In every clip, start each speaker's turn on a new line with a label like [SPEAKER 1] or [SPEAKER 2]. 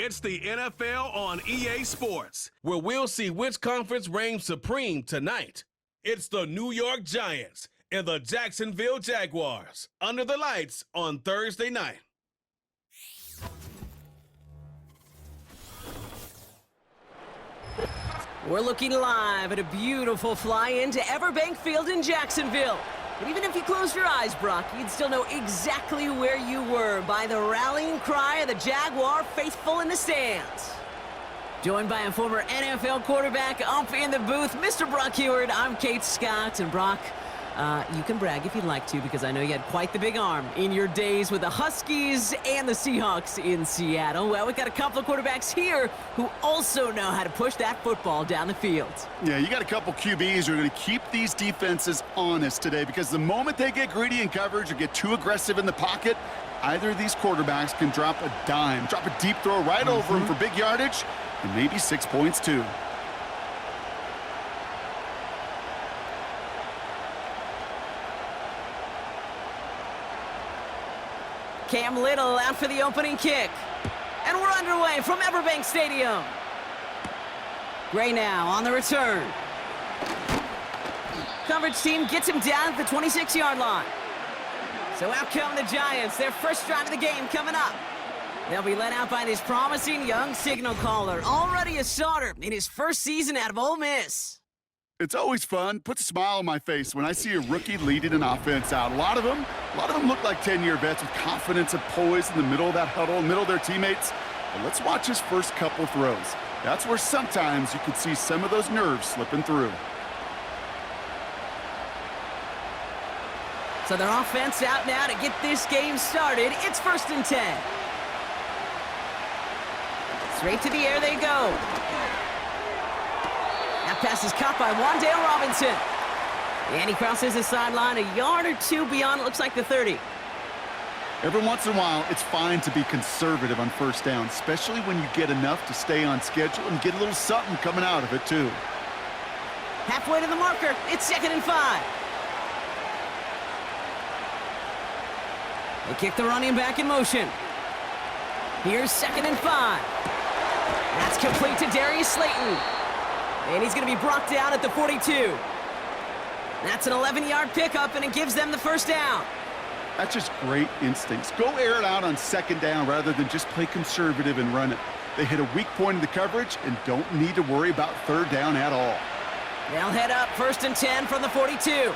[SPEAKER 1] It's the NFL on EA Sports, where we'll see which conference reigns supreme tonight. It's the New York Giants and the Jacksonville Jaguars under the lights on Thursday night.
[SPEAKER 2] We're looking live at a beautiful fly-in to Everbank Field in Jacksonville. But even if you closed your eyes, Brock, you'd still know exactly where you were by the rallying cry of the Jaguar faithful in the stands. Joined by a former NFL quarterback up in the booth, Mr. Brock Heward. I'm Kate Scott, and Brock, you can brag if you'd like to, because I know you had quite the big arm in your days with the Huskies and the Seahawks in Seattle. Well, we've got a couple of quarterbacks here who also know how to push that football down the field.
[SPEAKER 3] Yeah, you got a couple QBs who are going to keep these defenses honest today, because the moment they get greedy in coverage or get too aggressive in the pocket, either of these quarterbacks can drop a dime, drop a deep throw right over him for big yardage, and maybe 6 points too.
[SPEAKER 2] Cam Little out for the opening kick. And we're underway from Everbank Stadium. Gray now on the return. Coverage team gets him down at the 26-yard line. So out come the Giants, their first drive of the game coming up. They'll be led out by this promising young signal caller, already a starter in his first season out of Ole Miss.
[SPEAKER 3] It's always fun, puts a smile on my face when I see a rookie leading an offense out. A lot of them look like 10-year vets with confidence and poise in the middle of that huddle, in the middle of their teammates. But let's watch his first couple throws. That's where sometimes you could see some of those nerves slipping through.
[SPEAKER 2] So their offense out now to get this game started. It's 1st and 10. Straight to the air they go. That pass is caught by Wan'Dale Robinson. And he crosses the sideline a yard or two beyond, it looks like the 30.
[SPEAKER 3] Every once in a while, it's fine to be conservative on first down, especially when you get enough to stay on schedule and get a little something coming out of it, too.
[SPEAKER 2] Halfway to the marker, it's 2nd and 5. They kick the running back in motion. Here's 2nd and 5. That's complete to Darius Slayton. And he's going to be brought down at the 42. That's an 11-yard pickup, and it gives them the first down.
[SPEAKER 3] That's just great instincts. Go air it out on 2nd down rather than just play conservative and run it. They hit a weak point in the coverage and don't need to worry about 3rd down at all.
[SPEAKER 2] They'll head up 1st and 10 from the 42.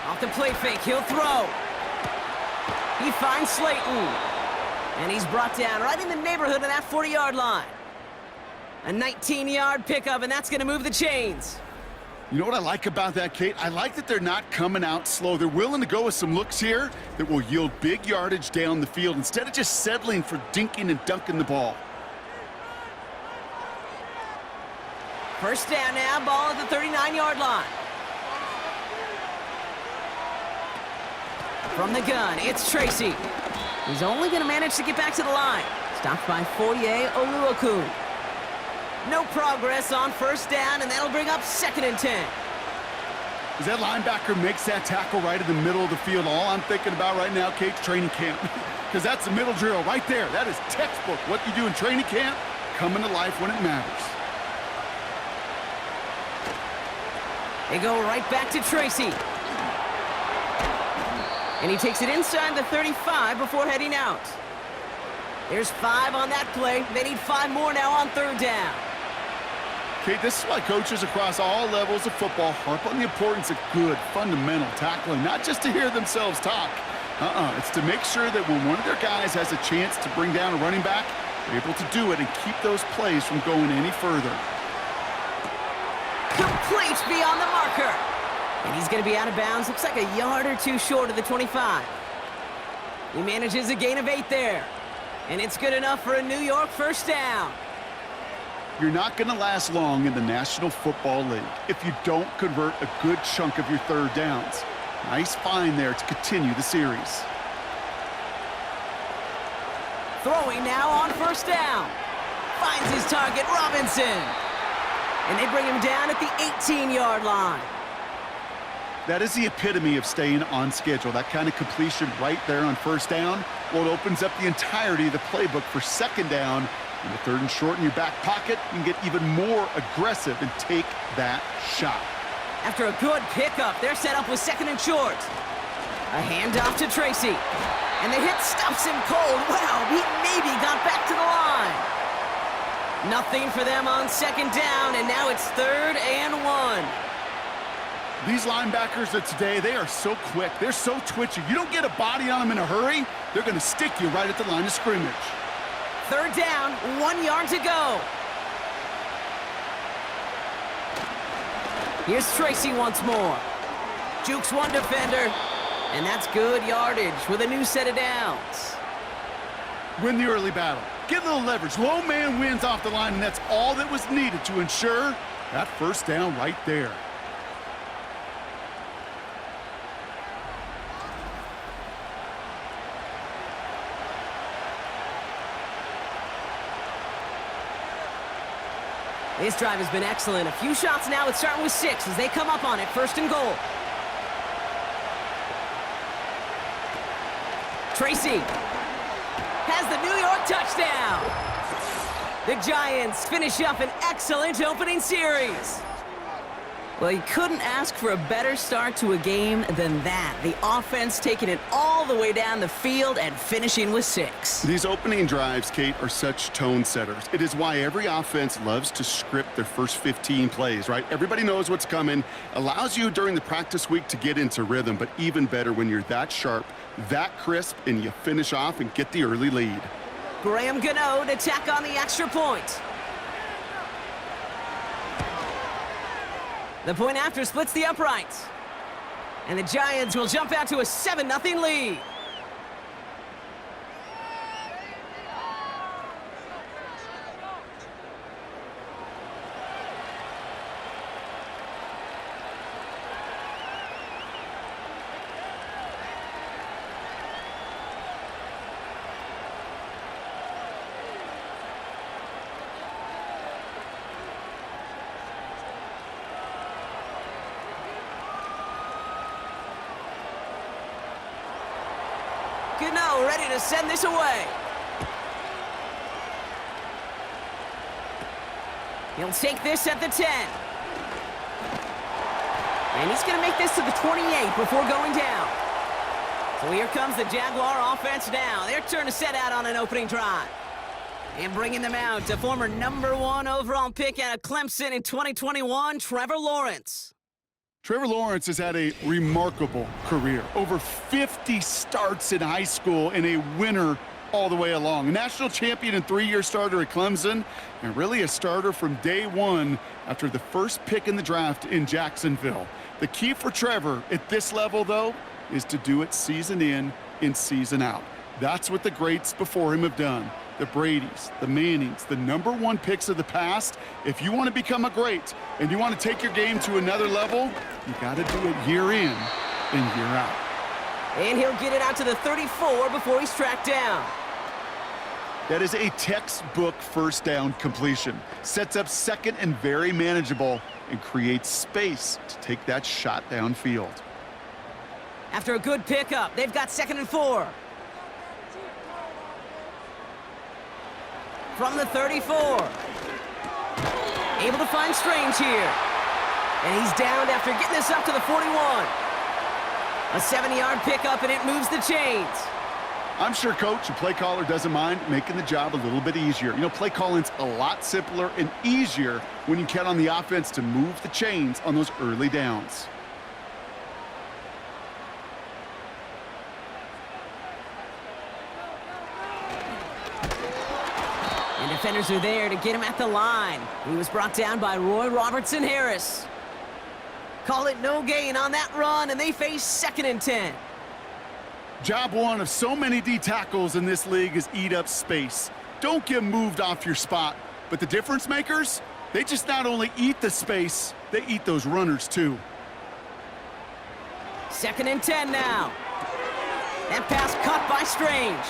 [SPEAKER 2] Off the play fake, he'll throw. He finds Slayton. And he's brought down right in the neighborhood of that 40-yard line. A 19-yard pickup, and that's going to move the chains.
[SPEAKER 3] You know what I like about that, Kate? I like that they're not coming out slow. They're willing to go with some looks here that will yield big yardage down the field instead of just settling for dinking and dunking the ball.
[SPEAKER 2] First down now, ball at the 39-yard line. From the gun, it's Tracy. He's only going to manage to get back to the line. Stopped by Foye Oluokun. No progress on 1st down, and that'll bring up 2nd and 10.
[SPEAKER 3] As that linebacker makes that tackle right in the middle of the field, all I'm thinking about right now, Kate's training camp. Because that's the middle drill right there. That is textbook. What you do in training camp, coming to life when it matters.
[SPEAKER 2] They go right back to Tracy. And he takes it inside the 35 before heading out. There's 5 on that play. They need 5 more now on 3rd down.
[SPEAKER 3] Okay, this is why coaches across all levels of football harp on the importance of good, fundamental tackling, not just to hear themselves talk. It's to make sure that when one of their guys has a chance to bring down a running back, they're able to do it and keep those plays from going any further.
[SPEAKER 2] Complete beyond the marker. And he's going to be out of bounds. Looks like a yard or two short of the 25. He manages a gain of 8 there. And it's good enough for a New York first down.
[SPEAKER 3] You're not going to last long in the National Football League if you don't convert a good chunk of your 3rd downs. Nice find there to continue the series.
[SPEAKER 2] Throwing now on 1st down. Finds his target, Robinson. And they bring him down at the 18-yard line.
[SPEAKER 3] That is the epitome of staying on schedule. That kind of completion right there on first down. Well, it opens up the entirety of the playbook for second down. In the third and short in your back pocket, you can get even more aggressive and take that shot.
[SPEAKER 2] After a good pickup, they're set up with second and short. A handoff to Tracy. And the hit stops him cold. Wow, he maybe got back to the line. Nothing for them on second down, and now it's 3rd and 1.
[SPEAKER 3] These linebackers of today, they are so quick. They're so twitchy. You don't get a body on them in a hurry, they're going to stick you right at the line of scrimmage.
[SPEAKER 2] 3rd down, 1 yard to go. Here's Tracy once more. Jukes one defender, and that's good yardage with a new set of downs.
[SPEAKER 3] Win the early battle. Get a little leverage. Low man wins off the line, and that's all that was needed to ensure that first down right there.
[SPEAKER 2] This drive has been excellent. A few shots now. It's starting with 6 as they come up on it. 1st and goal. Tracy has the New York touchdown. The Giants finish up an excellent opening series. Well, you couldn't ask for a better start to a game than that. The offense taking it all the way down the field and finishing with 6.
[SPEAKER 3] These opening drives, Kate, are such tone setters. It is why every offense loves to script their first 15 plays, right? Everybody knows what's coming. Allows you during the practice week to get into rhythm, but even better when you're that sharp, that crisp, and you finish off and get the early lead.
[SPEAKER 2] Graham Gano to tack on the extra point. The point after splits the uprights. And the Giants will jump out to a 7-0 lead. Gano ready to send this away. He'll take this at the 10. And he's going to make this to the 28 before going down. So here comes the Jaguar offense now. Their turn to set out on an opening drive. And bringing them out to former #1 overall pick out of Clemson in 2021, Trevor Lawrence.
[SPEAKER 3] Trevor Lawrence has had a remarkable career. Over 50 starts in high school and a winner all the way along. A national champion and 3-year starter at Clemson, and really a starter from day one after the first pick in the draft in Jacksonville. The key for Trevor at this level, though, is to do it season in and season out. That's what the greats before him have done. The Bradys, the Mannings, the #1 picks of the past. If you want to become a great and you want to take your game to another level, you got to do it year in and year out.
[SPEAKER 2] And he'll get it out to the 34 before he's tracked down.
[SPEAKER 3] That is a textbook first down completion. Sets up second and very manageable and creates space to take that shot downfield.
[SPEAKER 2] After a good pickup, they've got 2nd and 4. From the 34. Able to find Strange here. And he's downed after getting this up to the 41. A 7-yard pickup, and it moves the chains.
[SPEAKER 3] I'm sure coach and play caller doesn't mind making the job a little bit easier. You know, play calling's a lot simpler and easier when you count on the offense to move the chains on those early downs.
[SPEAKER 2] And defenders are there to get him at the line. He was brought down by Roy Robertson-Harris. Call it no gain on that run, and they face 2nd and 10.
[SPEAKER 3] Job one of so many D tackles in this league is eat up space. Don't get moved off your spot. But the difference makers, they just not only eat the space, they eat those runners too.
[SPEAKER 2] 2nd and 10 now. That pass caught by Strange.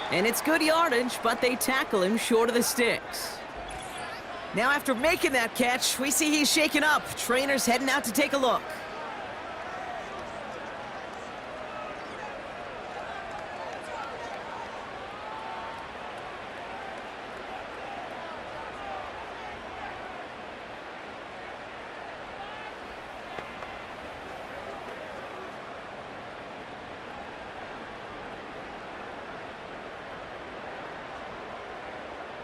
[SPEAKER 2] And it's good yardage, but they tackle him short of the sticks. Now after making that catch, we see he's shaken up. Trainer's heading out to take a look.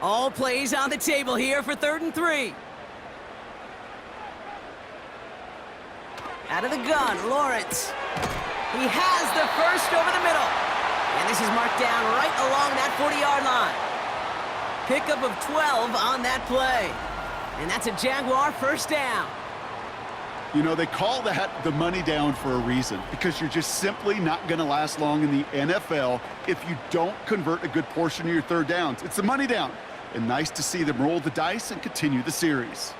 [SPEAKER 2] All plays on the table here for 3rd and 3. Out of the gun, Lawrence. He has the first over the middle. And this is marked down right along that 40-yard line. Pickup of 12 on that play. And that's a Jaguar first down.
[SPEAKER 3] You know, they call that the money down for a reason, because you're just simply not going to last long in the NFL if you don't convert a good portion of your 3rd downs. It's the money down. And nice to see them roll the dice and continue the series.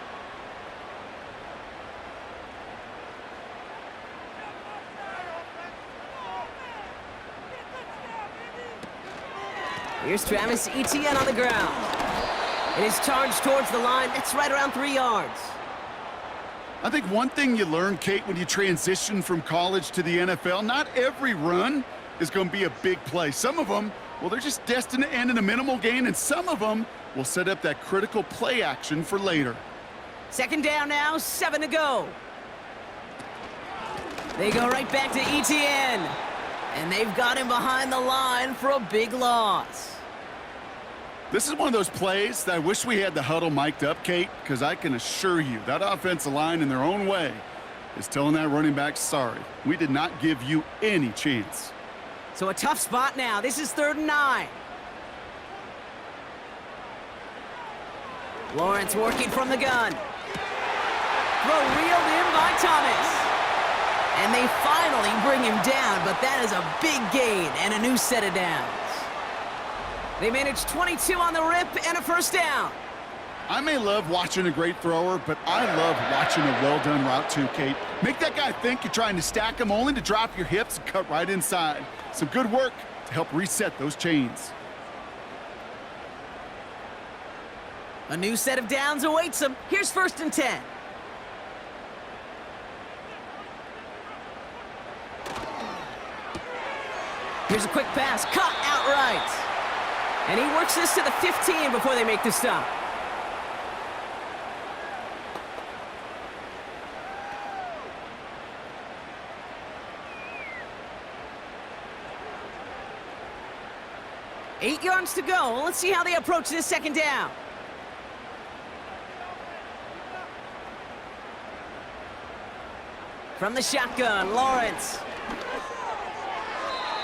[SPEAKER 2] Here's Travis Etienne on the ground. And his charge towards the line, that's right around 3 yards.
[SPEAKER 3] I think one thing you learn, Kate, when you transition from college to the NFL, not every run is going to be a big play. Some of them, well, they're just destined to end in a minimal gain, and some of them will set up that critical play action for later.
[SPEAKER 2] 2nd down now, 7 to go. They go right back to Etienne. And they've got him behind the line for a big loss.
[SPEAKER 3] This is one of those plays that I wish we had the huddle mic'd up, Kate, because I can assure you that offensive line in their own way is telling that running back, sorry, we did not give you any chance.
[SPEAKER 2] So a tough spot now. This is 3rd and 9. Lawrence working from the gun. Throw reeled in by Thomas. And they finally bring him down, but that is a big gain and a new set of downs. They managed 22 on the rip and a first down.
[SPEAKER 3] I may love watching a great thrower, but I love watching a well-done route too, Kate. Make that guy think you're trying to stack him only to drop your hips and cut right inside. Some good work to help reset those chains.
[SPEAKER 2] A new set of downs awaits him. Here's 1st and 10. Here's a quick pass, caught outright. And he works this to the 15 before they make the stop. Eight yards to go. Let's see how they approach this 2nd down. From the shotgun, Lawrence.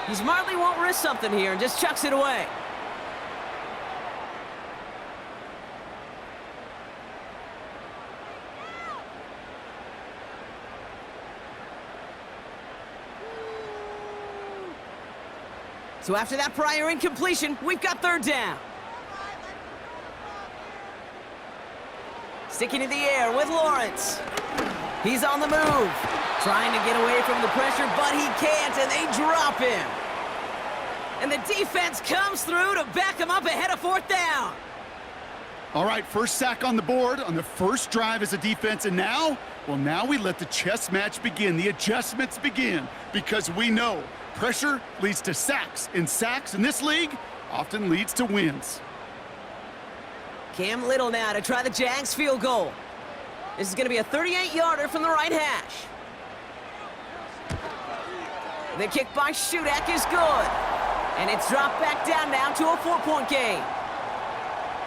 [SPEAKER 2] He smartly won't risk something here and just chucks it away. So after that prior incompletion, we've got 3rd down. Sticking in the air with Lawrence. He's on the move. Trying to get away from the pressure, but he can't, and they drop him. And the defense comes through to back him up ahead of 4th down.
[SPEAKER 3] All right, first sack on the board on the first drive as a defense, and now, well, now we let the chess match begin, the adjustments begin, because we know pressure leads to sacks, and sacks in this league often leads to wins.
[SPEAKER 2] Cam Little now to try the Jags field goal. This is going to be a 38-yarder from the right hash. The kick by Shudak is good. And it's dropped back down now to a 4-point game.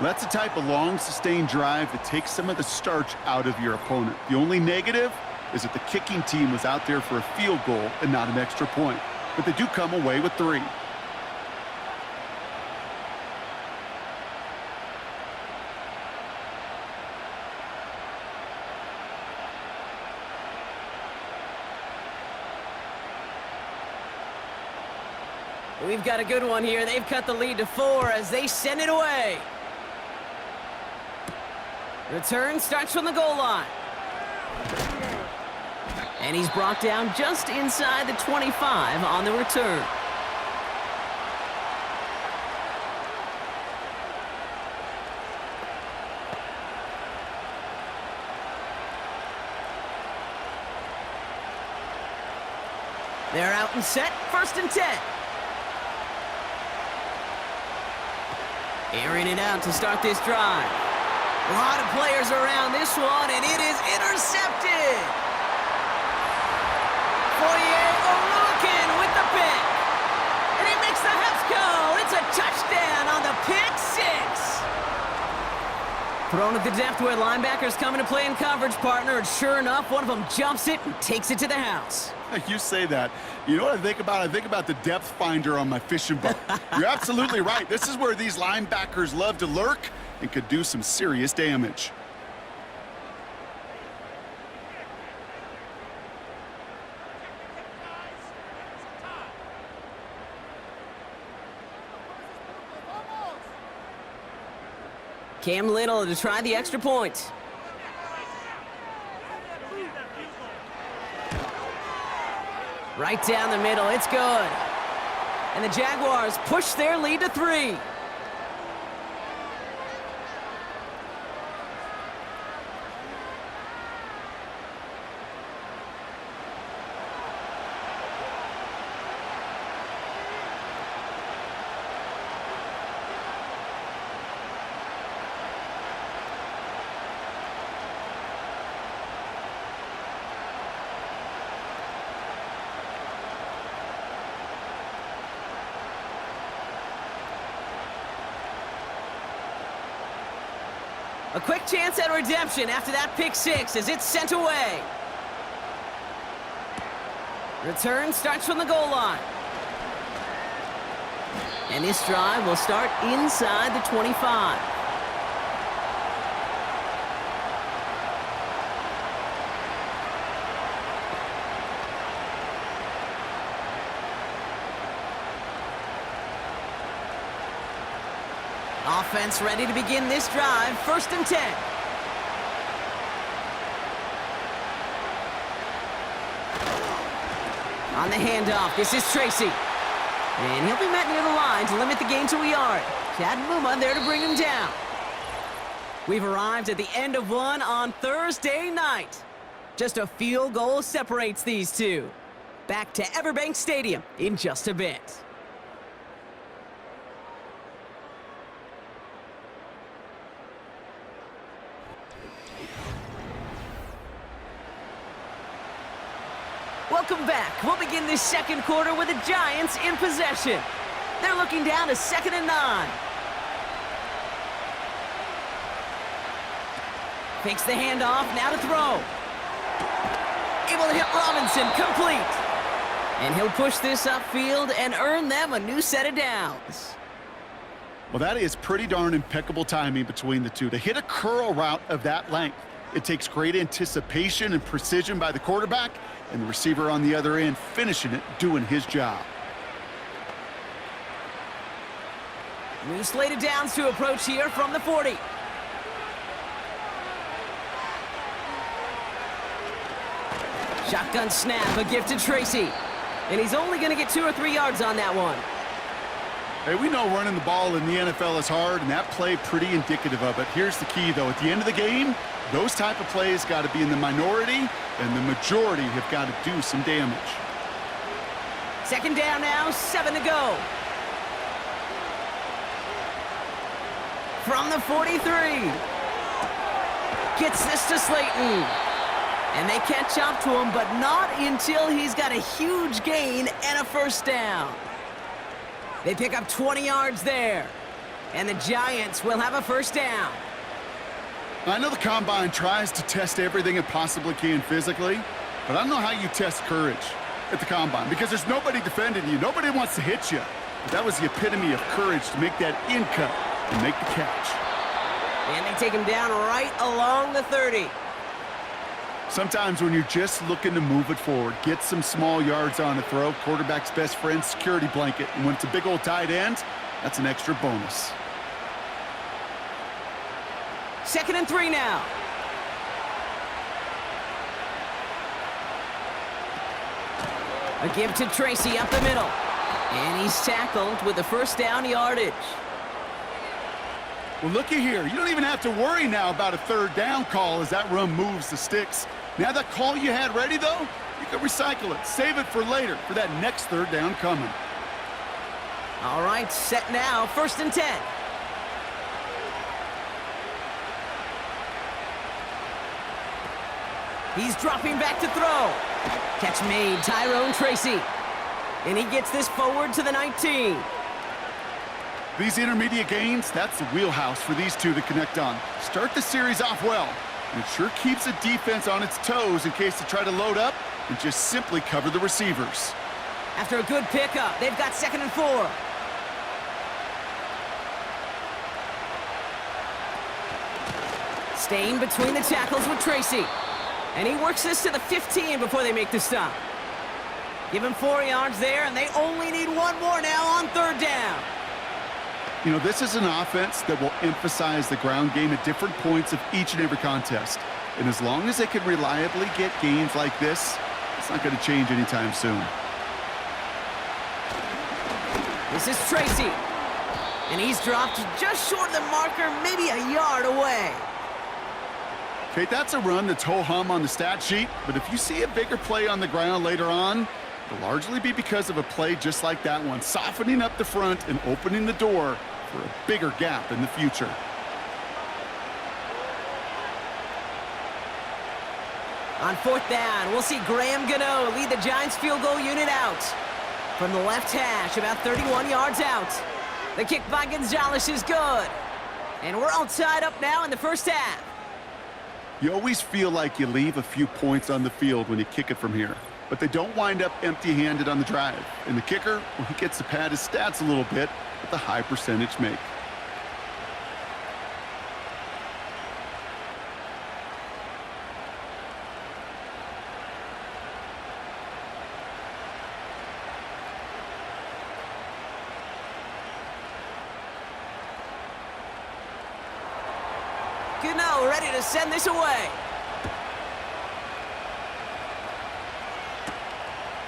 [SPEAKER 3] That's the type of long, sustained drive that takes some of the starch out of your opponent. The only negative is that the kicking team was out there for a field goal and not an extra point. But they do come away with 3.
[SPEAKER 2] We've got a good one here. They've cut the lead to 4 as they send it away. Return starts from the goal line. And he's brought down just inside the 25 on the return. They're out and set, 1st and 10. Airing it out to start this drive. A lot of players around this one, and it is intercepted. Olukin with the pick. And he makes the Huffs go. It's a touchdown on the pick 6. Thrown at the depth where linebackers come into play in coverage, partner, and sure enough, one of them jumps it and takes it to the house.
[SPEAKER 3] You say that. You know what I think about? I think about the depth finder on my fishing boat. You're absolutely right. This is where these linebackers love to lurk and could do some serious damage.
[SPEAKER 2] Cam Little to try the extra point. Right down the middle, it's good. And the Jaguars push their lead to 3. A quick chance at redemption after that pick 6 as it's sent away. Return starts from the goal line. And this drive will start inside the 25. Offense ready to begin this drive. 1st and 10. On the handoff, this is Tracy. And he'll be met near the line to limit the gain to a yard. Chad Muma there to bring him down. We've arrived at the end of one on Thursday night. Just a field goal separates these two. Back to Everbank Stadium in just a bit. Welcome back. We'll begin this second quarter with the Giants in possession. They're looking down to 2nd and 9. Takes the handoff, now to throw. Able to hit Robinson, complete. And he'll push this upfield and earn them a new set of downs.
[SPEAKER 3] Well, that is pretty darn impeccable timing between the two. To hit a curl route of that length, it takes great anticipation and precision by the quarterback, and the receiver on the other end finishing it, doing his job.
[SPEAKER 2] New slate of downs to approach here from the 40. Shotgun snap, a gift to Tracy. And he's only going to get 2 or 3 yards on that one.
[SPEAKER 3] Hey, we know running the ball in the NFL is hard, and that play pretty indicative of it. Here's the key, though. At the end of the game, those type of plays got to be in the minority, and the majority have got to do some damage.
[SPEAKER 2] 2nd down now, 7 to go. From the 43. Gets this to Slayton. And they catch up to him, but not until he's got a huge gain and a 1st down. They pick up 20 yards there. And the Giants will have a 1st down.
[SPEAKER 3] I know the Combine tries to test everything it possibly can physically, but I don't know how you test courage at the Combine, because there's nobody defending you. Nobody wants to hit you. But that was the epitome of courage to make that in cut and make the catch.
[SPEAKER 2] And they take him down right along the 30.
[SPEAKER 3] Sometimes when you're just looking to move it forward, get some small yards on a throw, quarterback's best friend, security blanket. And when it's a big old tight end, that's an extra bonus.
[SPEAKER 2] 2nd and 3 now. A give to Tracy up the middle. And he's tackled with the 1st down yardage.
[SPEAKER 3] Well, looky here. You don't even have to worry now about a 3rd down call as that run moves the sticks. Now that call you had ready, though, you can recycle it. Save it for later for that next 3rd down coming.
[SPEAKER 2] All right, set now. 1st and 10. He's dropping back to throw. Catch made, Tyrone Tracy. And he gets this forward to the 19.
[SPEAKER 3] These intermediate gains, that's the wheelhouse for these two to connect on. Start the series off well. And it sure keeps the defense on its toes in case they try to load up and just simply cover the receivers.
[SPEAKER 2] After a good pickup, they've got 2nd and 4. Staying between the tackles with Tracy. And he works this to the 15 before they make the stop. Give him 4 yards there, and they only need 1 more now on 3rd down.
[SPEAKER 3] You know, this is an offense that will emphasize the ground game at different points of each and every contest. And as long as they can reliably get gains like this, it's not going to change anytime soon.
[SPEAKER 2] This is Tracy. And he's dropped just short of the marker, maybe a yard away.
[SPEAKER 3] Okay, that's a run that's ho-hum on the stat sheet, but if you see a bigger play on the ground later on, it'll largely be because of a play just like that one, softening up the front and opening the door for a bigger gap in the future.
[SPEAKER 2] On 4th down, we'll see Graham Gano lead the Giants field goal unit out. From the left hash, about 31 yards out. The kick by Gonzalez is good. And we're all tied up now in the first half.
[SPEAKER 3] You always feel like you leave a few points on the field when you kick it from here, but they don't wind up empty-handed on the drive. And the kicker, well, he gets to pad his stats a little bit with a high percentage make.
[SPEAKER 2] Gano ready to send this away.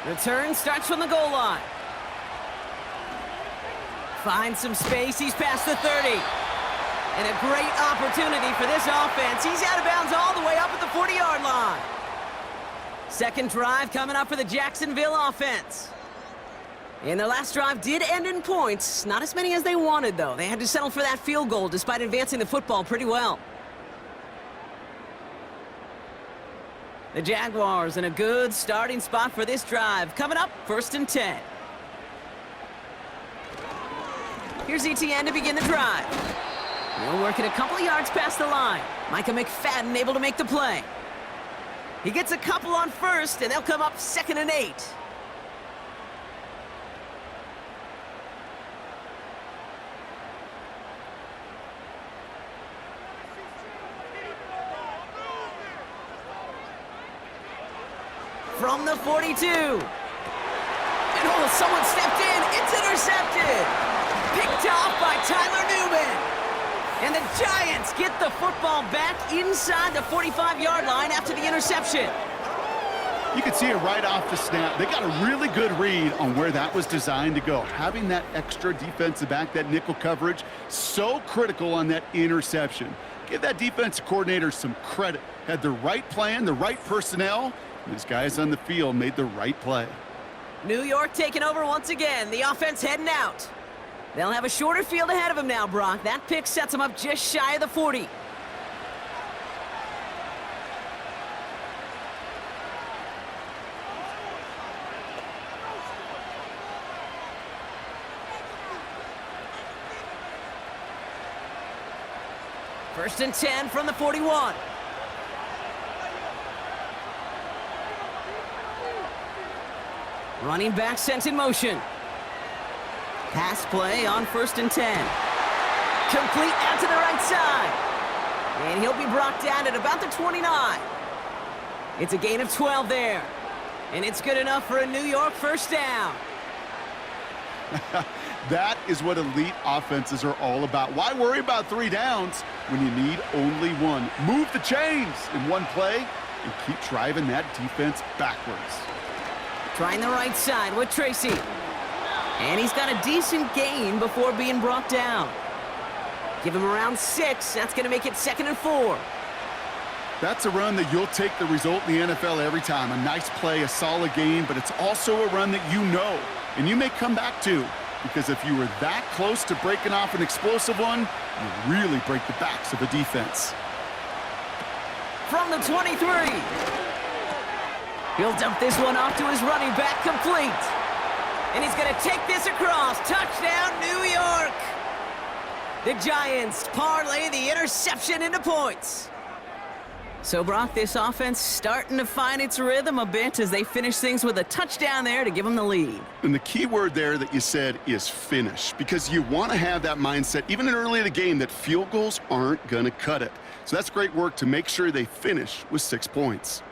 [SPEAKER 2] Return starts from the goal line. Finds some space. He's past the 30. And a great opportunity for this offense. He's out of bounds all the way up at the 40-yard line. Second drive coming up for the Jacksonville offense. And their last drive did end in points. Not as many as they wanted, though. They had to settle for that field goal despite advancing the football pretty well. The Jaguars in a good starting spot for this drive. Coming up, 1st and 10. Here's ETN to begin the drive. They'll work it a couple of yards past the line. Micah McFadden able to make the play. He gets a couple on 1st, and they'll come up 2nd and 8. From the 42. And oh, someone stepped in. It's intercepted. Picked off by Tyler Newman. And the Giants get the football back inside the 45-yard line after the interception.
[SPEAKER 3] You can see it right off the snap. They got a really good read on where that was designed to go. Having that extra defensive back, that nickel coverage, so critical on that interception. Give that defensive coordinator some credit. Had the right plan, the right personnel. These guys on the field made the right play.
[SPEAKER 2] New York taking over once again. The offense heading out. They'll have a shorter field ahead of them now, Brock. That pick sets them up just shy of the 40. First and 10 from the 41. Running back sent in motion. Pass play on 1st and 10. Complete out to the right side. And he'll be brought down at about the 29. It's a gain of 12 there. And it's good enough for a New York first down.
[SPEAKER 3] That is what elite offenses are all about. Why worry about 3 downs when you need only 1? Move the chains in one play and keep driving that defense backwards.
[SPEAKER 2] Trying the right side with Tracy. And he's got a decent gain before being brought down. Give him around 6. That's going to make it 2nd and 4.
[SPEAKER 3] That's a run that you'll take the result in the NFL every time. A nice play, a solid game, but it's also a run that you know and you may come back to, because if you were that close to breaking off an explosive one, you really break the backs of the defense.
[SPEAKER 2] From the 23. He'll dump this one off to his running back, complete. And he's going to take this across. Touchdown, New York. The Giants parlay the interception into points. So, Brock, this offense starting to find its rhythm a bit as they finish things with a touchdown there to give them the lead.
[SPEAKER 3] And the key word there that you said is finish, because you want to have that mindset, even early in the game, that field goals aren't going to cut it. So that's great work to make sure they finish with 6 points.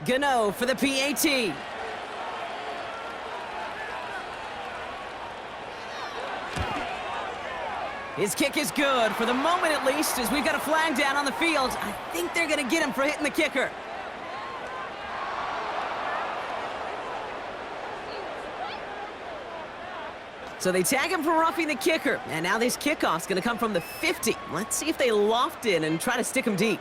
[SPEAKER 2] Gano for the PAT. His kick is good, for the moment at least, as we've got a flag down on the field. I think they're going to get him for hitting the kicker. So they tag him for roughing the kicker, and now this kickoff's going to come from the 50. Let's see if they loft in and try to stick him deep.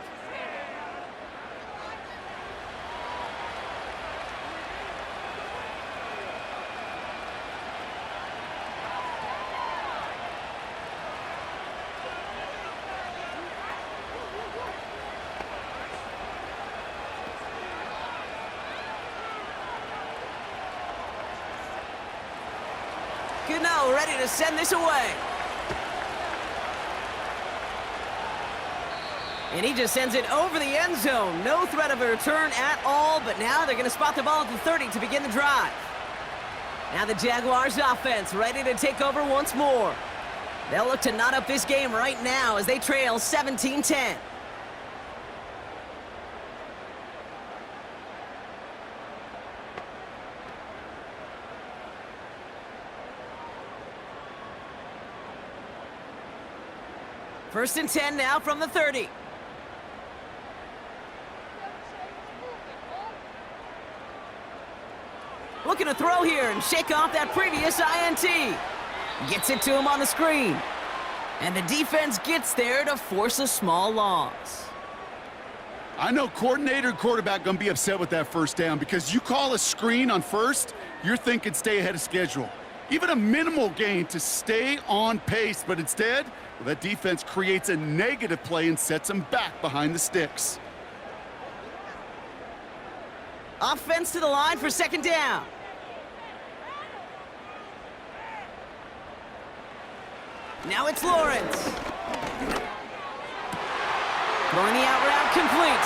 [SPEAKER 2] Gano ready to send this away. And he just sends it over the end zone. No threat of a return at all, but now they're going to spot the ball at the 30 to begin the drive. Now the Jaguars offense ready to take over once more. They'll look to knot up this game right now as they trail 17-10. First and 10 now from the 30. Looking to throw here and shake off that previous INT. Gets it to him on the screen. And the defense gets there to force a small loss.
[SPEAKER 3] I know coordinator and quarterback going to be upset with that first down, because you call a screen on first, you're thinking stay ahead of schedule. Even a minimal gain to stay on pace, but instead, well, that defense creates a negative play and sets them back behind the sticks.
[SPEAKER 2] Offense to the line for second down. Now it's Lawrence. Throwing the out route complete.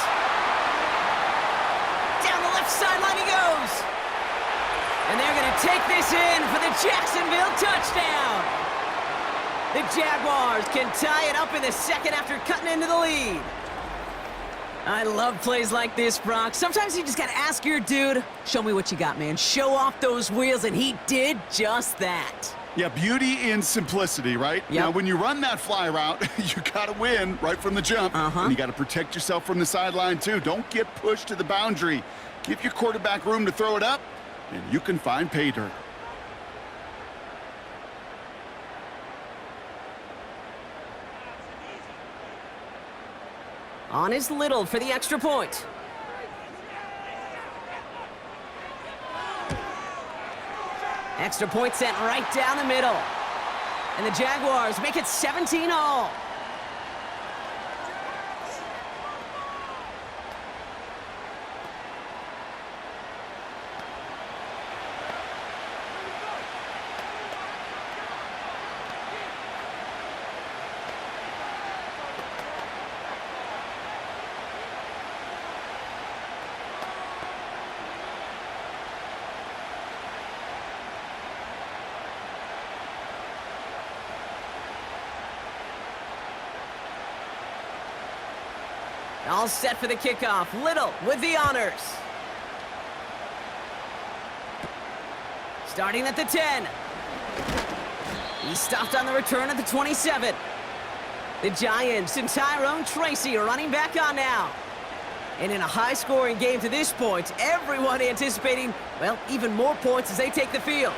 [SPEAKER 2] Down the left sideline he goes. And they're going to take this in for the Jacksonville touchdown. The Jaguars can tie it up in the second after cutting into the lead. I love plays like this, Brock. Sometimes you just got to ask your dude, show me what you got, man. Show off those wheels, and he did just that.
[SPEAKER 3] Yeah, beauty in simplicity, right?
[SPEAKER 2] Yep.
[SPEAKER 3] Now, when you run that fly route, you got to win right from the jump. And you got to protect yourself from the sideline, too. Don't get pushed to the boundary. Give your quarterback room to throw it up, and you can find pay dirt.
[SPEAKER 2] On is Little for the extra point. Extra point sent right down the middle. And the Jaguars make it 17 all. All set for the kickoff. Little with the honors. Starting at the 10. He stopped on the return at the 27. The Giants and Tyrone Tracy are running back on now. And in a high-scoring game to this point, everyone anticipating, well, even more points as they take the field.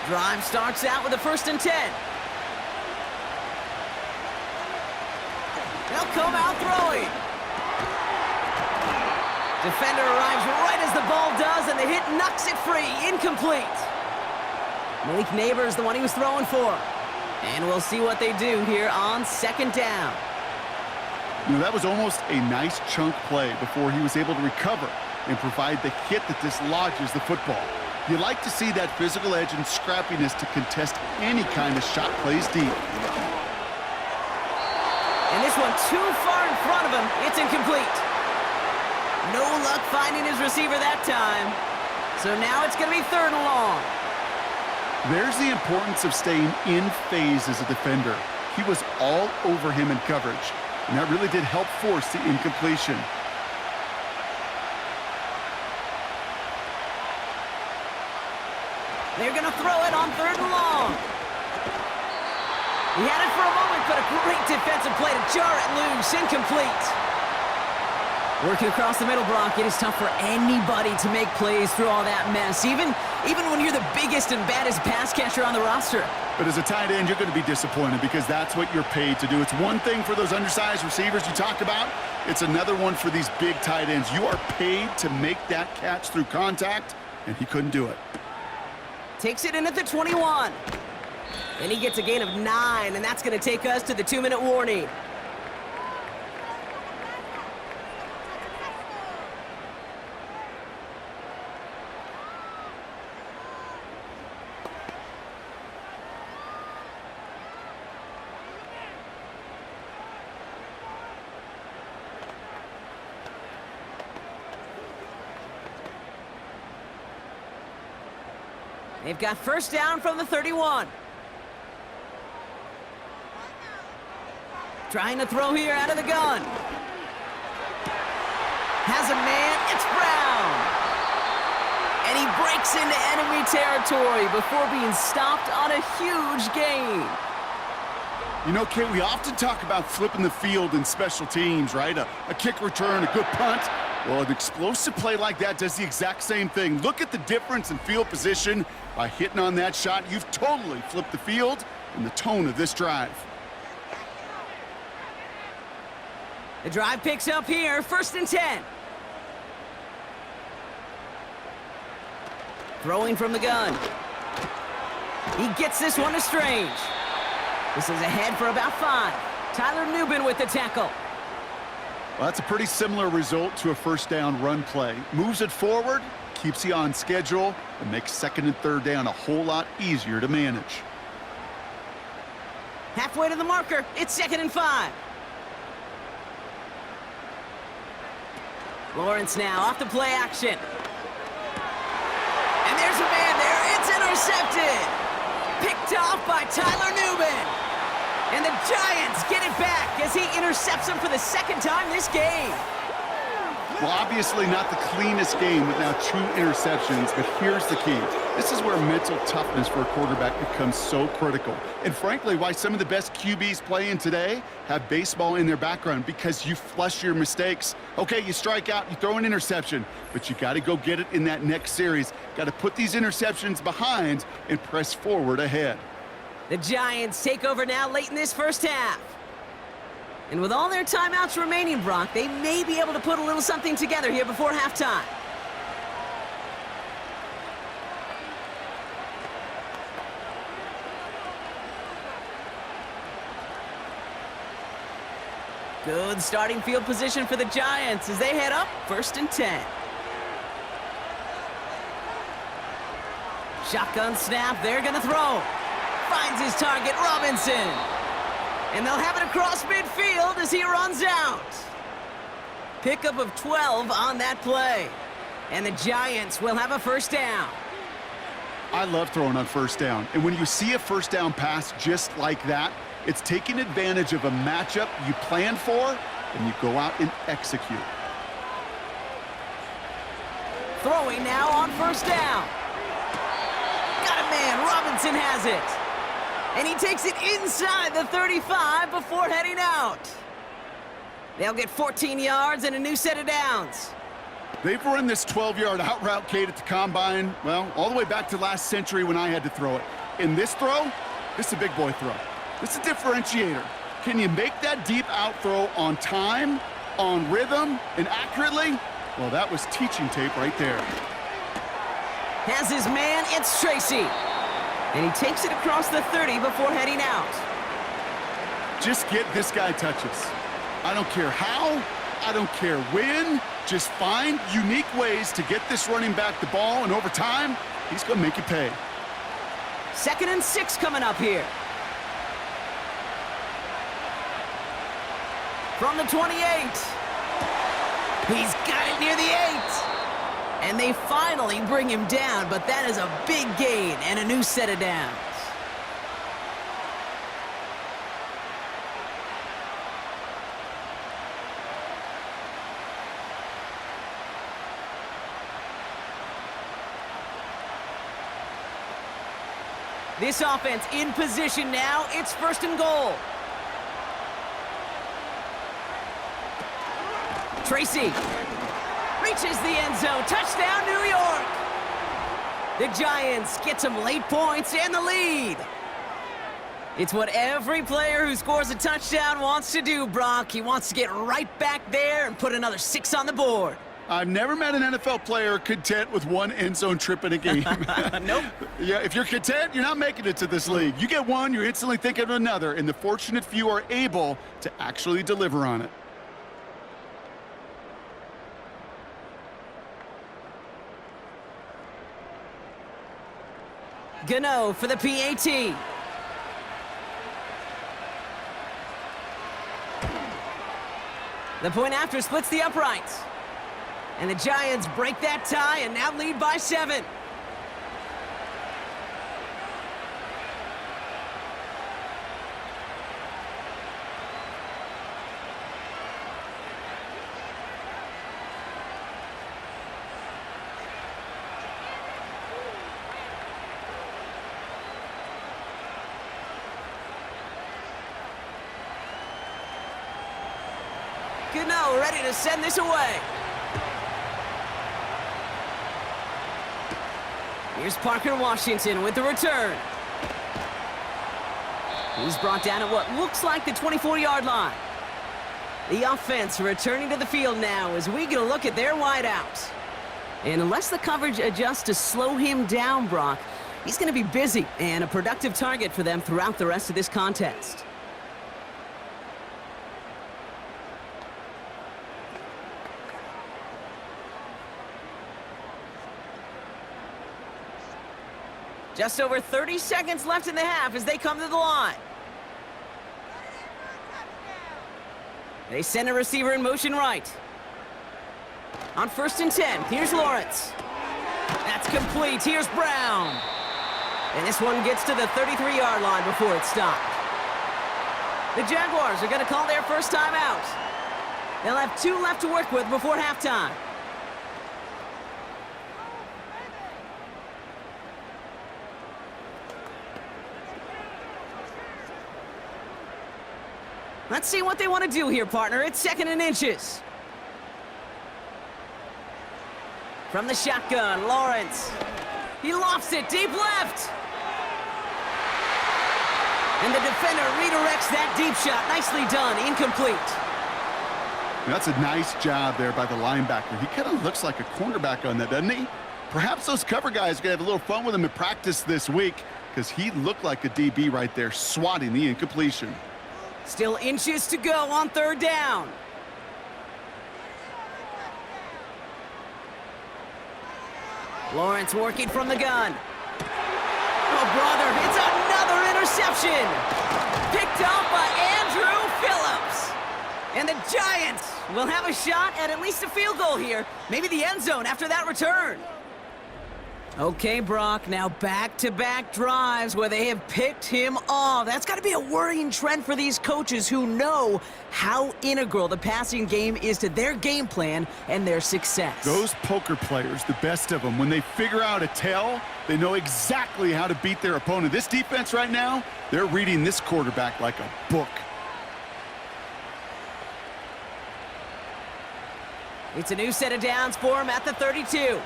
[SPEAKER 2] Drive starts out with a 1st and 10. They'll come out throwing. Defender arrives right as the ball does, and the hit knocks it free. Incomplete. Malik Neighbors, the one he was throwing for. And we'll see what they do here on second down.
[SPEAKER 3] You know, that was almost a nice chunk play before he was able to recover and provide the hit that dislodges the football. You like to see that physical edge and scrappiness to contest any kind of shot plays deep.
[SPEAKER 2] And this one too far in front of him. It's incomplete. No luck finding his receiver that time. So now it's going to be 3rd and long.
[SPEAKER 3] There's the importance of staying in phase as a defender. He was all over him in coverage, and that really did help force the incompletion.
[SPEAKER 2] They're going to throw it on 3rd and long. He had it for a moment, but a great defensive play to jar it loose. Incomplete. Working across the middle, Brock, it is tough for anybody to make plays through all that mess, even when you're the biggest and baddest pass catcher on the roster.
[SPEAKER 3] But as a tight end, you're going to be disappointed because that's what you're paid to do. It's one thing for those undersized receivers you talk about. It's another one for these big tight ends. You are paid to make that catch through contact, and he couldn't do it.
[SPEAKER 2] Takes it in at the 21. And he gets a gain of 9, and that's going to take us to the 2-minute warning. They've got 1st down from the 31. Trying to throw here out of the gun. Has a man, it's Brown. And he breaks into enemy territory before being stopped on a huge gain.
[SPEAKER 3] You know, Kate, we often talk about flipping the field in special teams, right? A kick return, a good punt. Well, an explosive play like that does the exact same thing. Look at the difference in field position. By hitting on that shot, you've totally flipped the field and the tone of this drive.
[SPEAKER 2] The drive picks up here, 1st and 10. Throwing from the gun. He gets this one to Strange. This is ahead for about 5. Tyler Nubin with the tackle.
[SPEAKER 3] Well, that's a pretty similar result to a 1st down run play. Moves it forward, keeps you on schedule, and makes 2nd and 3rd down a whole lot easier to manage.
[SPEAKER 2] Halfway to the marker, it's 2nd and 5. Lawrence now off the play action. And there's a man there. It's intercepted. Picked off by Tyler Nubin. And the Giants get it back as he intercepts him for the 2nd time this game.
[SPEAKER 3] Well, obviously not the cleanest game with now 2 interceptions, but here's the key. This is where mental toughness for a quarterback becomes so critical. And frankly, why some of the best QBs playing today have baseball in their background, because you flush your mistakes. Okay, you strike out, you throw an interception, but you got to go get it in that next series. Got to put these interceptions behind and press forward ahead.
[SPEAKER 2] The Giants take over now late in this 1st half. And with all their timeouts remaining, Brock, they may be able to put a little something together here before halftime. Good starting field position for the Giants as they head up 1st and 10. Shotgun snap, they're gonna throw. Finds his target, Robinson. And they'll have it across midfield as he runs out. Pickup of 12 on that play. And the Giants will have a 1st down.
[SPEAKER 3] I love throwing on 1st down. And when you see a 1st down pass just like that, it's taking advantage of a matchup you planned for, and you go out and execute.
[SPEAKER 2] Throwing now on 1st down. Got a man, Robinson has it. And he takes it inside the 35 before heading out. They'll get 14 yards and a new set of downs.
[SPEAKER 3] They've run this 12-yard out route, Kate, at the combine, well, all the way back to last century when I had to throw it. In this throw, this is a big boy throw. This is a differentiator. Can you make that deep out throw on time, on rhythm, and accurately? Well, that was teaching tape right there.
[SPEAKER 2] Has his man, it's Tracy. And he takes it across the 30 before heading out.
[SPEAKER 3] Just get this guy touches. I don't care how, I don't care when. Just find unique ways to get this running back the ball, and over time, he's going to make you pay.
[SPEAKER 2] 2nd and 6 coming up here. From the 28. He's got it near the 8. And they finally bring him down, but that is a big gain and a new set of downs. This offense in position now. It's 1st and goal. Tracy reaches the end zone. Touchdown, New York. The Giants get some late points and the lead. It's what every player who scores a touchdown wants to do, Brock. He wants to get right back there and put another 6 on the board.
[SPEAKER 3] I've never met an NFL player content with one end zone trip in a game.
[SPEAKER 2] Nope.
[SPEAKER 3] Yeah, if you're content, you're not making it to this league. You get one, you're instantly thinking of another, and the fortunate few are able to actually deliver on it.
[SPEAKER 2] Gano for the PAT. The point after splits the uprights. And the Giants break that tie and now lead by 7. Gano ready to send this away. Here's Parker Washington with the return. He's brought down at what looks like the 24-yard line. The offense returning to the field now as we get a look at their wideouts. And unless the coverage adjusts to slow him down, Brock, he's going to be busy and a productive target for them throughout the rest of this contest. Just over 30 seconds left in the half as they come to the line. They send a receiver in motion right. On 1st and 10, here's Lawrence. That's complete. Here's Brown. And this one gets to the 33-yard line before it's stopped. The Jaguars are going to call their first time out. They'll have 2 left to work with before halftime. Let's see what they want to do here, partner. It's 2nd and inches. From the shotgun, Lawrence. He lofts it deep left. And the defender redirects that deep shot. Nicely done. Incomplete.
[SPEAKER 3] That's a nice job there by the linebacker. He kind of looks like a cornerback on that, doesn't he? Perhaps those cover guys are going to have a little fun with him in practice this week because he looked like a DB right there, swatting the incompletion.
[SPEAKER 2] Still inches to go on 3rd down. Lawrence working from the gun. Oh, brother, it's another interception. Picked off by Andrew Phillips. And the Giants will have a shot at least a field goal here. Maybe the end zone after that return. Okay, Brock, now back-to-back drives where they have picked him off. That's got to be a worrying trend for these coaches who know how integral the passing game is to their game plan and their success.
[SPEAKER 3] Those poker players, the best of them, when they figure out a tell, they know exactly how to beat their opponent. This defense right now, they're reading this quarterback like a book.
[SPEAKER 2] It's a new set of downs for him at the 32.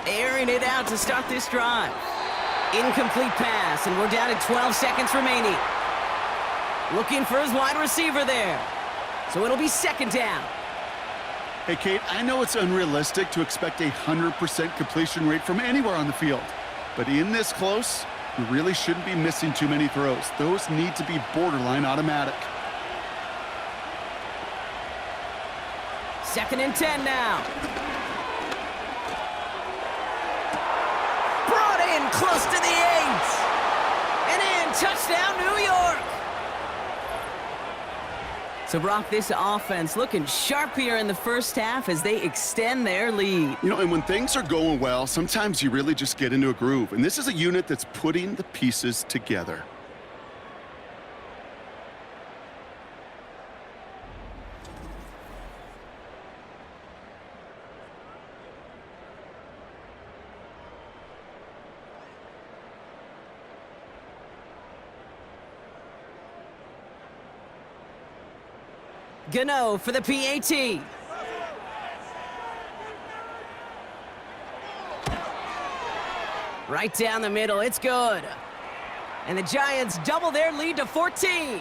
[SPEAKER 2] Airing it out to start this drive. Incomplete pass, and we're down to 12 seconds remaining. Looking for his wide receiver there. So it'll be second down.
[SPEAKER 3] Hey, Kate, I know it's unrealistic to expect a 100% completion rate from anywhere on the field. But in this close, you really shouldn't be missing too many throws. Those need to be borderline automatic.
[SPEAKER 2] Second and 10 now. Brought in close to the 8. And in, touchdown, New York. So, Brock, this offense looking sharp here in the first half as they extend their lead.
[SPEAKER 3] You know, and when things are going well, sometimes you really just get into a groove. And this is a unit that's putting the pieces together.
[SPEAKER 2] Gano for the PAT. Right down the middle, it's good. And the Giants double their lead to 14.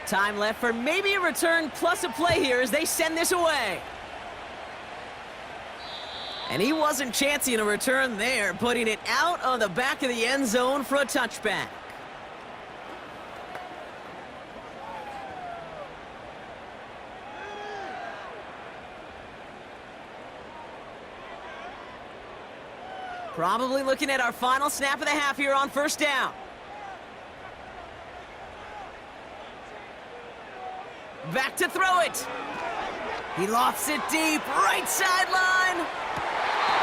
[SPEAKER 2] Time left for maybe a return plus a play here as they send this away. And he wasn't chancing a return there, putting it out on the back of the end zone for a touchback. Probably looking at our final snap of the half here on first down. Back to throw it. He lofts it deep, right sideline.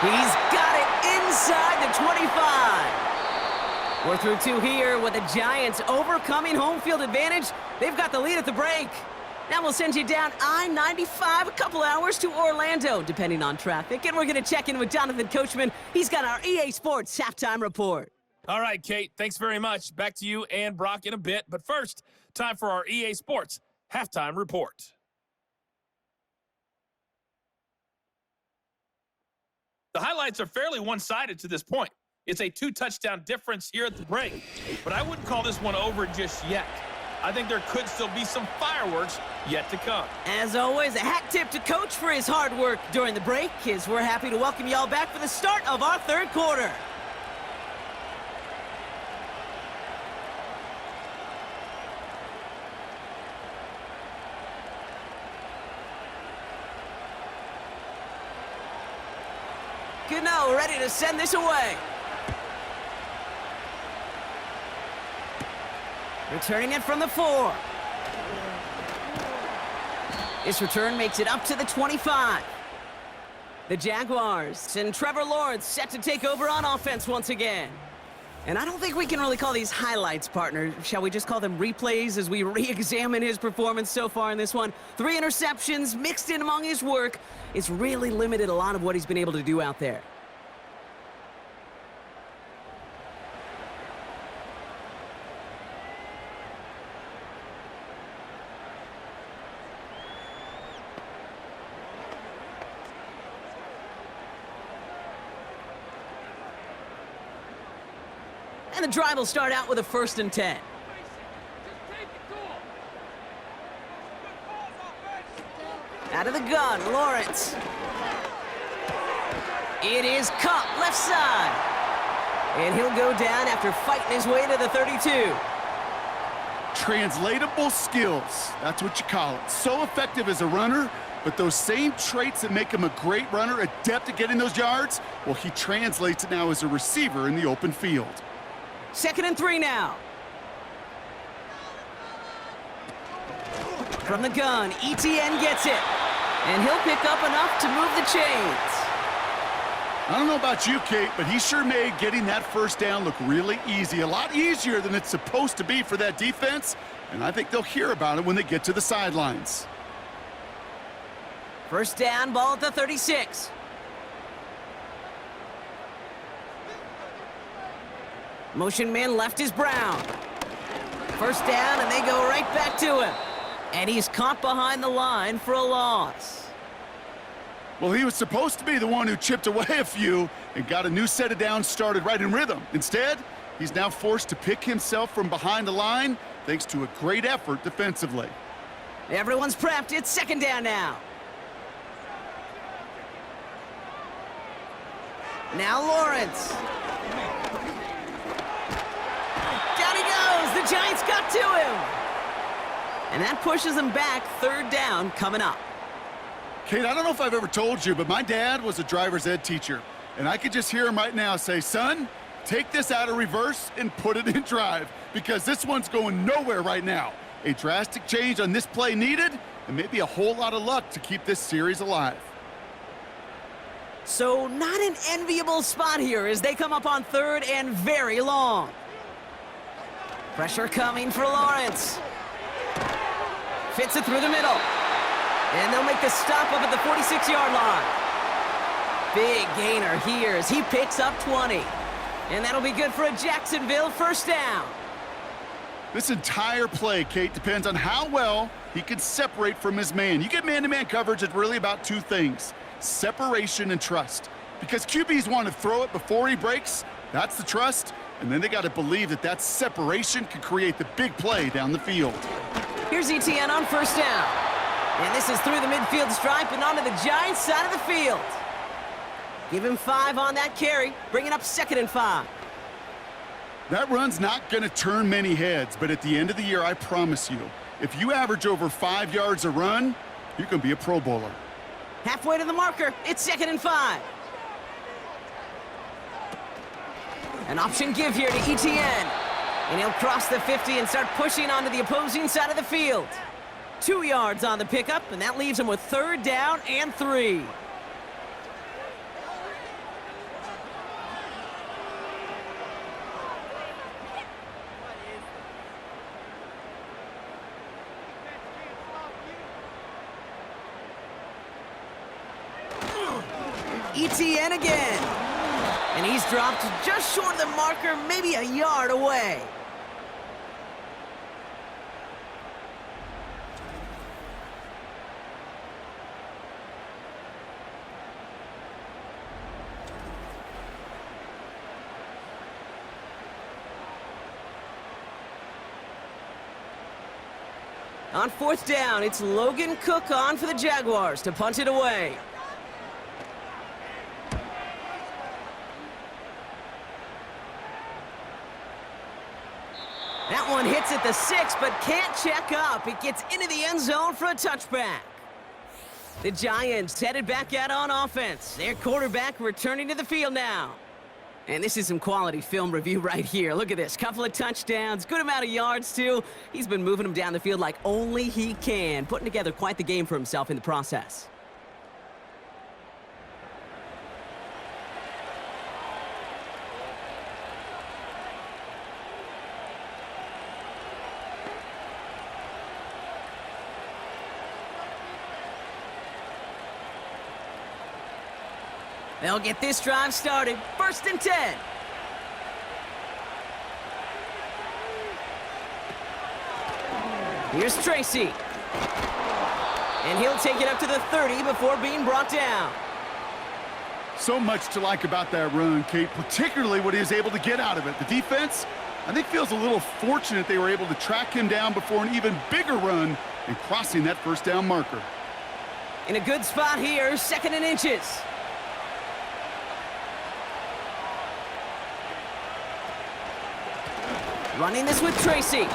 [SPEAKER 2] He's got it inside the 25. We're through two here with the Giants overcoming home field advantage. They've got the lead at the break. Now we'll send you down I-95 a couple hours to Orlando, depending on traffic. And we're going to check in with Jonathan Coachman. He's got our EA Sports halftime report.
[SPEAKER 4] All right, Kate, thanks very much. Back to you and Brock in a bit. But first, time for our EA Sports halftime report. The highlights are fairly one-sided to this point. It's a 2-touchdown difference here at the break, but I wouldn't call this one over just yet. I think there could still be some fireworks yet to come.
[SPEAKER 2] As always, a hat tip to Coach for his hard work during the break, as we're happy to welcome y'all back for the start of our third quarter. Gano ready to send this away. Returning it from the 4. This return makes it up to the 25. The Jaguars and Trevor Lawrence set to take over on offense once again. And I don't think we can really call these highlights, partner. Shall we just call them replays as we re-examine his performance so far in this one? 3 interceptions mixed in among his work. It's really limited a lot of what he's been able to do out there. And the drive will start out with a 1st and 10. Out of the gun, Lawrence. It is Cup, left side. And he'll go down after fighting his way to the 32.
[SPEAKER 3] Translatable skills, that's what you call it. So effective as a runner, but those same traits that make him a great runner, adept at getting those yards, well, he translates it now as a receiver in the open field.
[SPEAKER 2] 2nd and 3 now. From the gun, ETN gets it. And he'll pick up enough to move the chains.
[SPEAKER 3] I don't know about you, Kate, but he sure made getting that first down look really easy. A lot easier than it's supposed to be for that defense. And I think they'll hear about it when they get to the sidelines.
[SPEAKER 2] First down, ball at the 36. Motion man left is Brown. First down, and they go right back to him. And he's caught behind the line for a loss.
[SPEAKER 3] Well, he was supposed to be the one who chipped away a few and got a new set of downs started right in rhythm. Instead, he's now forced to pick himself from behind the line thanks to a great effort defensively.
[SPEAKER 2] Everyone's prepped. It's second down now. Now Lawrence. Down he goes. The Giants got to him. And that pushes them back. Third down coming up.
[SPEAKER 3] Kate, I don't know if I've ever told you, but my dad was a driver's ed teacher. And I could just hear him right now say, son, take this out of reverse and put it in drive, because this one's going nowhere right now. A drastic change on this play needed, and maybe a whole lot of luck to keep this series alive.
[SPEAKER 2] So not an enviable spot here as they come up on third and very long. Pressure coming for Lawrence. Fits it through the middle. And they'll make the stop up at the 46-yard line. Big gainer here as he picks up 20. And that'll be good for a Jacksonville first down.
[SPEAKER 3] This entire play, Kate, depends on how well he can separate from his man. You get man-to-man coverage, it's really about two things: separation and trust. Because QBs want to throw it before he breaks, that's the trust, and then they got to believe that that separation can create the big play down the field.
[SPEAKER 2] Here's ETN on first down. And this is through the midfield stripe and onto the Giants side of the field. Give him 5 on that carry, bringing up 2nd and 5.
[SPEAKER 3] That run's not going to turn many heads, but at the end of the year, I promise you, if you average over 5 yards a run, you're going to be a Pro Bowler.
[SPEAKER 2] Halfway to the marker, it's 2nd and 5. An option give here to ETN. And he'll cross the 50 and start pushing onto the opposing side of the field. 2 yards on the pickup, and that leaves him with 3rd down and 3. ETN again. And he's dropped just short of the marker, maybe a yard away. On 4th down, it's Logan Cook on for the Jaguars to punt it away. That one hits at the 6, but can't check up. It gets into the end zone for a touchback. The Giants headed back out on offense. Their quarterback returning to the field now. And this is some quality film review right here. Look at this. Couple of touchdowns, good amount of yards, too. He's been moving them down the field like only he can, putting together quite the game for himself in the process. They'll get this drive started. 1st and 10. Here's Tracy. And he'll take it up to the 30 before being brought down.
[SPEAKER 3] So much to like about that run, Kate, particularly what he was able to get out of it. The defense, I think, feels a little fortunate they were able to track him down before an even bigger run and crossing that 1st down marker.
[SPEAKER 2] In a good spot here, 2nd and inches. Running this with Tracy.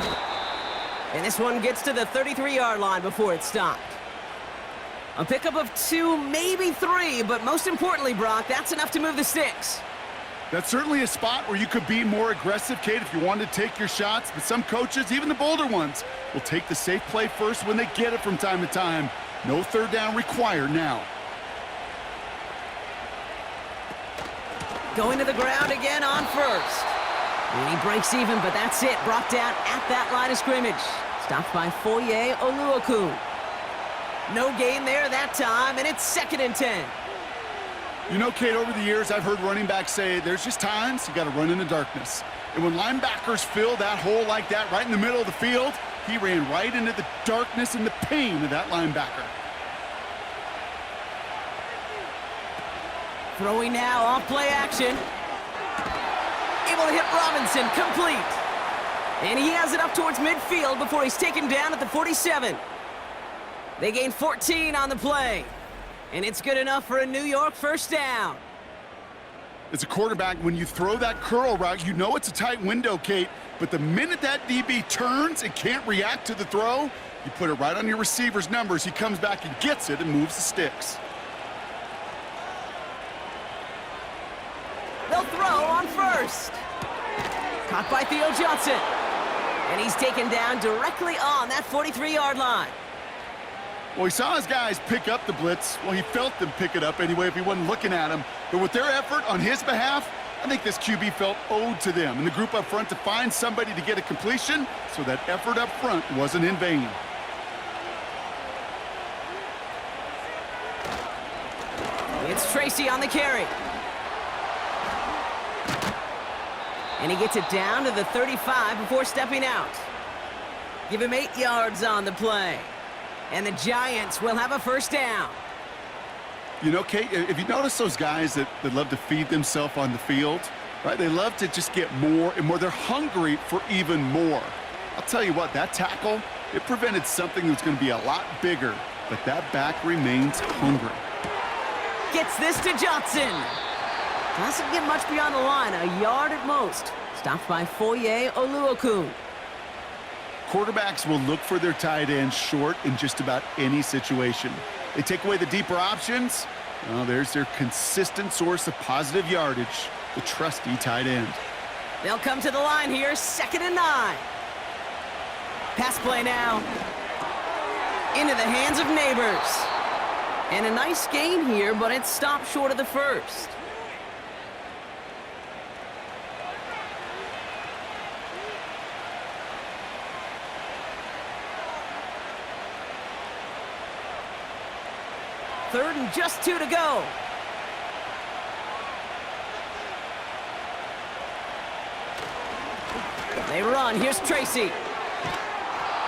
[SPEAKER 2] And this one gets to the 33-yard line before it's stopped. A pickup of 2, maybe 3, but most importantly, Brock, that's enough to move the sticks.
[SPEAKER 3] That's certainly a spot where you could be more aggressive, Kate, if you wanted to take your shots. But some coaches, even the bolder ones, will take the safe play first when they get it from time to time. No 3rd down required now.
[SPEAKER 2] Going to the ground again on 1st. And he breaks even, but that's it. Brought down at that line of scrimmage. Stopped by Foye Oluokun. No gain there that time, and it's 2nd and 10.
[SPEAKER 3] You know, Kate, over the years, I've heard running backs say there's just times you got to run in the darkness. And when linebackers fill that hole like that right in the middle of the field, he ran right into the darkness and the pain of that linebacker.
[SPEAKER 2] Throwing now, off play action. Able to hit Robinson, complete. And he has it up towards midfield before he's taken down at the 47. They gain 14 on the play. And it's good enough for a New York first down.
[SPEAKER 3] As a quarterback, when you throw that curl route, you know it's a tight window, Kate. But the minute that DB turns and can't react to the throw, you put it right on your receiver's numbers. He comes back and gets it and moves the sticks.
[SPEAKER 2] They'll throw on first. Caught by Theo Johnson. And he's taken down directly on that 43-yard line.
[SPEAKER 3] Well, he saw his guys pick up the blitz. Well, he felt them pick it up anyway if he wasn't looking at him. But with their effort on his behalf, I think this QB felt owed to them and the group up front to find somebody to get a completion, so that effort up front wasn't in vain.
[SPEAKER 2] It's Tracy on the carry. And he gets it down to the 35 before stepping out. Give him 8 yards on the play. And the Giants will have a first down.
[SPEAKER 3] You know, Kate, if you notice those guys that love to feed themselves on the field, right? They love to just get more and more. They're hungry for even more. I'll tell you what, that tackle, it prevented something that's going to be a lot bigger, but that back remains hungry.
[SPEAKER 2] Gets this to Johnson. Doesn't get much beyond the line, a yard at most. Stopped by Foye Oluokun.
[SPEAKER 3] Quarterbacks will look for their tight ends short in just about any situation. They take away the deeper options. Well, there's their consistent source of positive yardage, the trusty tight end.
[SPEAKER 2] They'll come to the line here, 2nd and 9. Pass play now. Into the hands of Neighbors. And a nice gain here, but it's stopped short of the first. Third and just 2 to go. They run. Here's Tracy.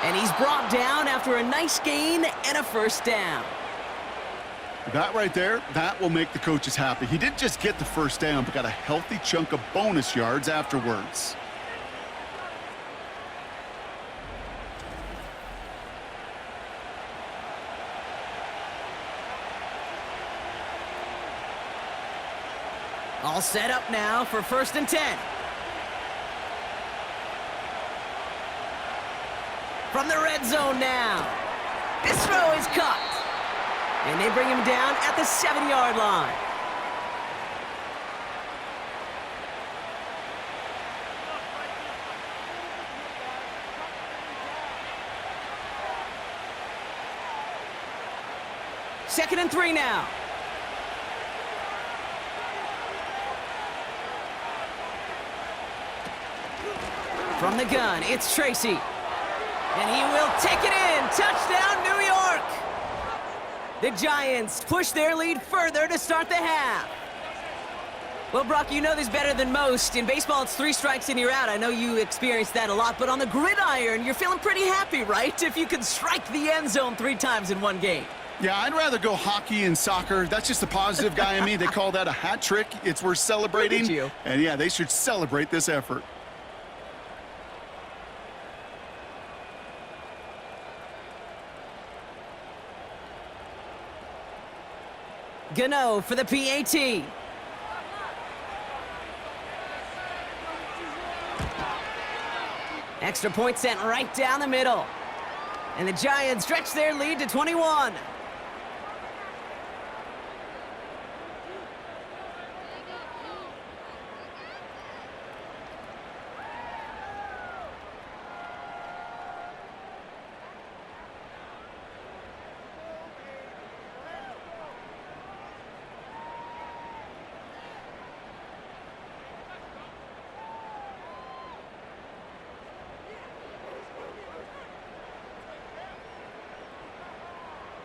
[SPEAKER 2] And he's brought down after a nice gain and a first down.
[SPEAKER 3] That right there, that will make the coaches happy. He didn't just get the first down, but got a healthy chunk of bonus yards afterwards.
[SPEAKER 2] All set up now for 1st and 10. From the red zone now. This throw is caught. And they bring him down at the 7-yard line. Second and 3 now. From the gun, it's Tracy. And he will take it in. Touchdown, New York! The Giants push their lead further to start the half. Well, Brock, you know this better than most. In baseball, it's 3 strikes and you're out. I know you experienced that a lot, but on the gridiron, you're feeling pretty happy, right? If you could strike the end zone 3 times in one game.
[SPEAKER 3] Yeah, I'd rather go hockey and soccer. That's just the positive guy in me. They call that a hat trick. It's worth celebrating.
[SPEAKER 2] Look at you.
[SPEAKER 3] And yeah, they should celebrate this effort.
[SPEAKER 2] Gano for the PAT. Extra point sent right down the middle. And the Giants stretch their lead to 21.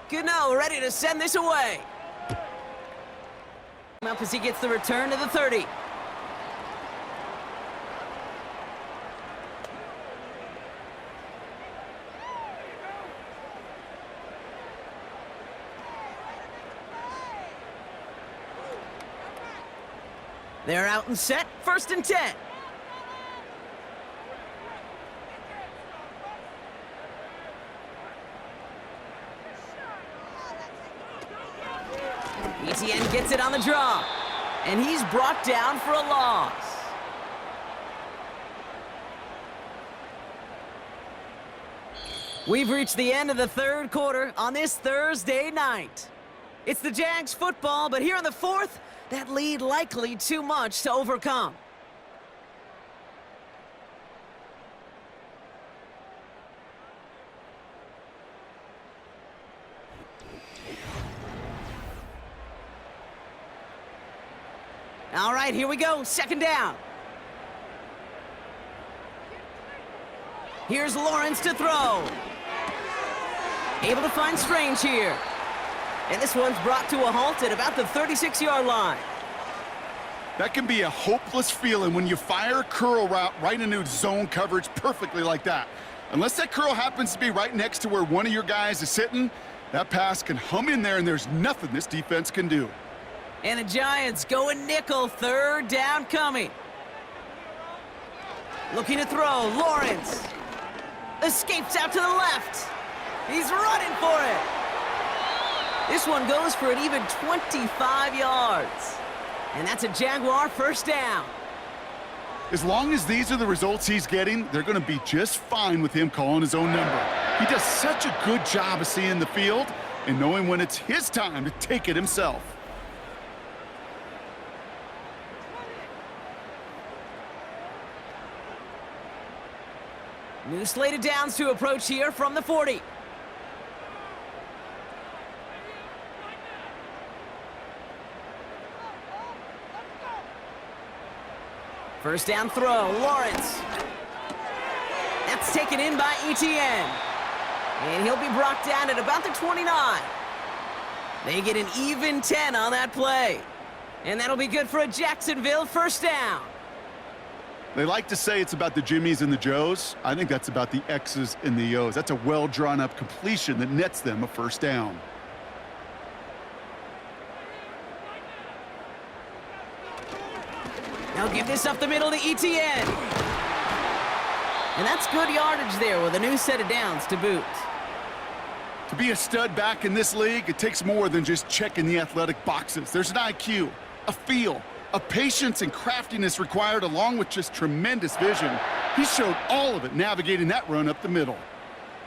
[SPEAKER 2] Gano ready to send this away. Up as he gets the return to the 30. They're out and set, 1st and 10. ETN gets it on the draw, and he's brought down for a loss. We've reached the end of the 3rd quarter on this Thursday night. It's the Jags football, but here in the 4th, that lead likely too much to overcome. All right, here we go, 2nd down. Here's Lawrence to throw. Able to find Strange here. And this one's brought to a halt at about the 36-yard line.
[SPEAKER 3] That can be a hopeless feeling when you fire a curl route right into zone coverage perfectly like that. Unless that curl happens to be right next to where one of your guys is sitting, that pass can hum in there and there's nothing this defense can do.
[SPEAKER 2] And the Giants going nickel, 3rd down coming. Looking to throw, Lawrence. Escapes out to the left. He's running for it. This one goes for an even 25 yards. And that's a Jaguar 1st down.
[SPEAKER 3] As long as these are the results he's getting, they're going to be just fine with him calling his own number. He does such a good job of seeing the field and knowing when it's his time to take it himself.
[SPEAKER 2] New slate of downs to approach here from the 40. First down throw, Lawrence. That's taken in by ETN. And he'll be brought down at about the 29. They get an even 10 on that play. And that'll be good for a Jacksonville 1st down.
[SPEAKER 3] They like to say it's about the Jimmies and the Joes. I think that's about the X's and the O's. That's a well-drawn-up completion that nets them a 1st down.
[SPEAKER 2] Now give this up the middle to ETN. And that's good yardage there with a new set of downs to boot.
[SPEAKER 3] To be a stud back in this league, it takes more than just checking the athletic boxes. There's an IQ, a feel, a patience and craftiness required along with just tremendous vision. He showed all of it navigating that run up the middle.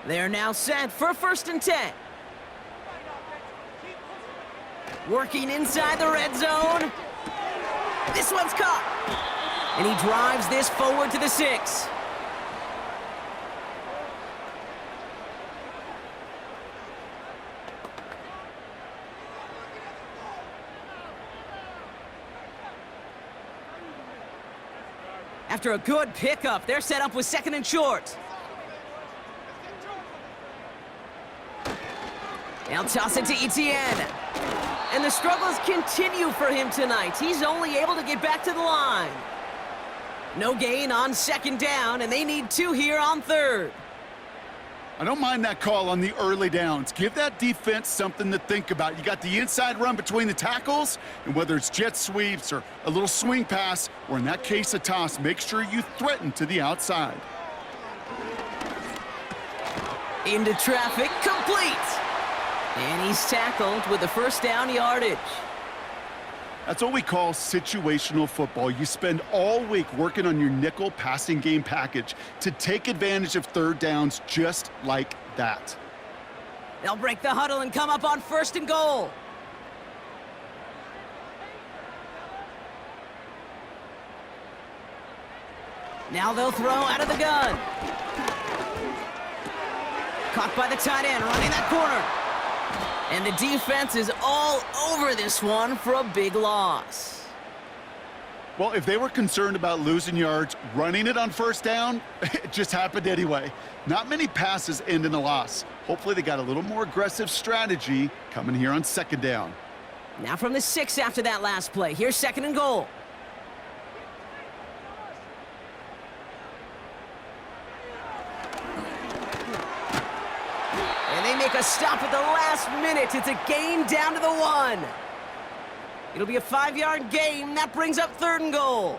[SPEAKER 2] They're now set for 1st and 10. Working inside the red zone. This one's caught. And he drives this forward to the 6. After a good pickup, they're set up with 2nd and short. Now toss it to ETN. And the struggles continue for him tonight. He's only able to get back to the line. No gain on 2nd down, and they need 2 here on 3rd.
[SPEAKER 3] I don't mind that call on the early downs. Give that defense something to think about. You got the inside run between the tackles, and whether it's jet sweeps or a little swing pass, or in that case a toss, make sure you threaten to the outside.
[SPEAKER 2] Into traffic, complete. And he's tackled with the 1st down yardage.
[SPEAKER 3] That's what we call situational football. You spend all week working on your nickel passing game package to take advantage of 3rd downs just like that.
[SPEAKER 2] They'll break the huddle and come up on 1st and goal. Now they'll throw out of the gun. Caught by the tight end, running that corner. And the defense is all over this one for a big loss.
[SPEAKER 3] Well, if they were concerned about losing yards, running it on 1st down, it just happened anyway. Not many passes end in a loss. Hopefully they got a little more aggressive strategy coming here on 2nd down.
[SPEAKER 2] Now from the 6 after that last play. Here's 2nd and goal. And they make a stop at the last minute. It's a gain down to the 1. It'll be a 5-yard gain. That brings up 3rd and goal.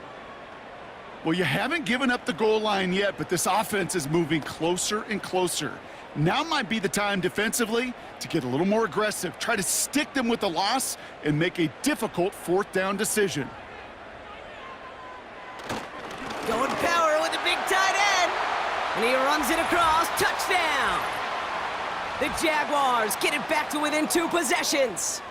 [SPEAKER 3] Well, you haven't given up the goal line yet, but this offense is moving closer and closer. Now might be the time defensively to get a little more aggressive, try to stick them with the loss, and make a difficult 4th down decision.
[SPEAKER 2] Going power with the big tight end. And he runs it across. Touchdown. The Jaguars get it back to within 2 possessions.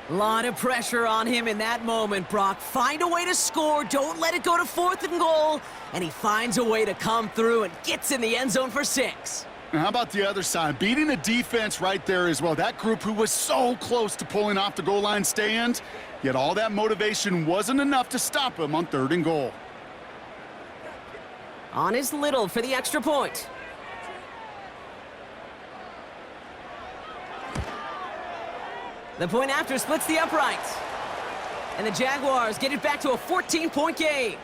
[SPEAKER 2] A lot of pressure on him in that moment, Brock. Find a way to score. Don't let it go to 4th and goal. And he finds a way to come through and gets in the end zone for 6.
[SPEAKER 3] And how about the other side? Beating the defense right there as well. That group who was so close to pulling off the goal line stand, yet all that motivation wasn't enough to stop him on 3rd and goal.
[SPEAKER 2] On is Little for the extra point. The point after splits the uprights. And the Jaguars get it back to a 14-point game.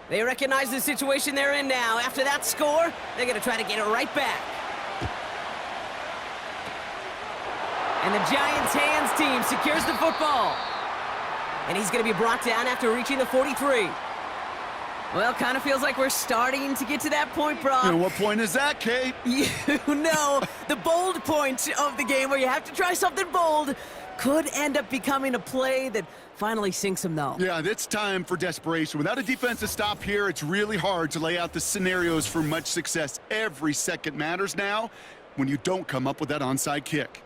[SPEAKER 2] They recognize the situation they're in now. After that score, they're going to try to get it right back. And the Giants' hands team secures the football. And he's going to be brought down after reaching the 43. Well, kind of feels like we're starting to get to that point, Brock.
[SPEAKER 3] And what point is that, Kate?
[SPEAKER 2] You know, the bold point of the game where you have to try something bold could end up becoming a play that finally sinks him, though.
[SPEAKER 3] Yeah, it's time for desperation. Without a defensive stop here, it's really hard to lay out the scenarios for much success. Every second matters now when you don't come up with that onside kick.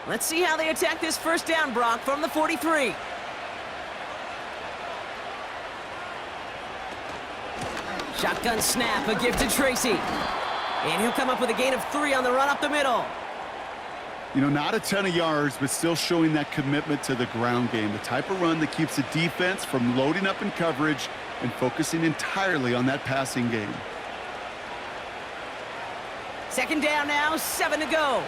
[SPEAKER 2] Let's see how they attack this 1st down, Brock, from the 43. Shotgun snap, a give to Tracy. And he'll come up with a gain of 3 on the run up the middle.
[SPEAKER 3] You know, not a ton of yards, but still showing that commitment to the ground game. The type of run that keeps the defense from loading up in coverage and focusing entirely on that passing game.
[SPEAKER 2] 2nd down now, 7 to go.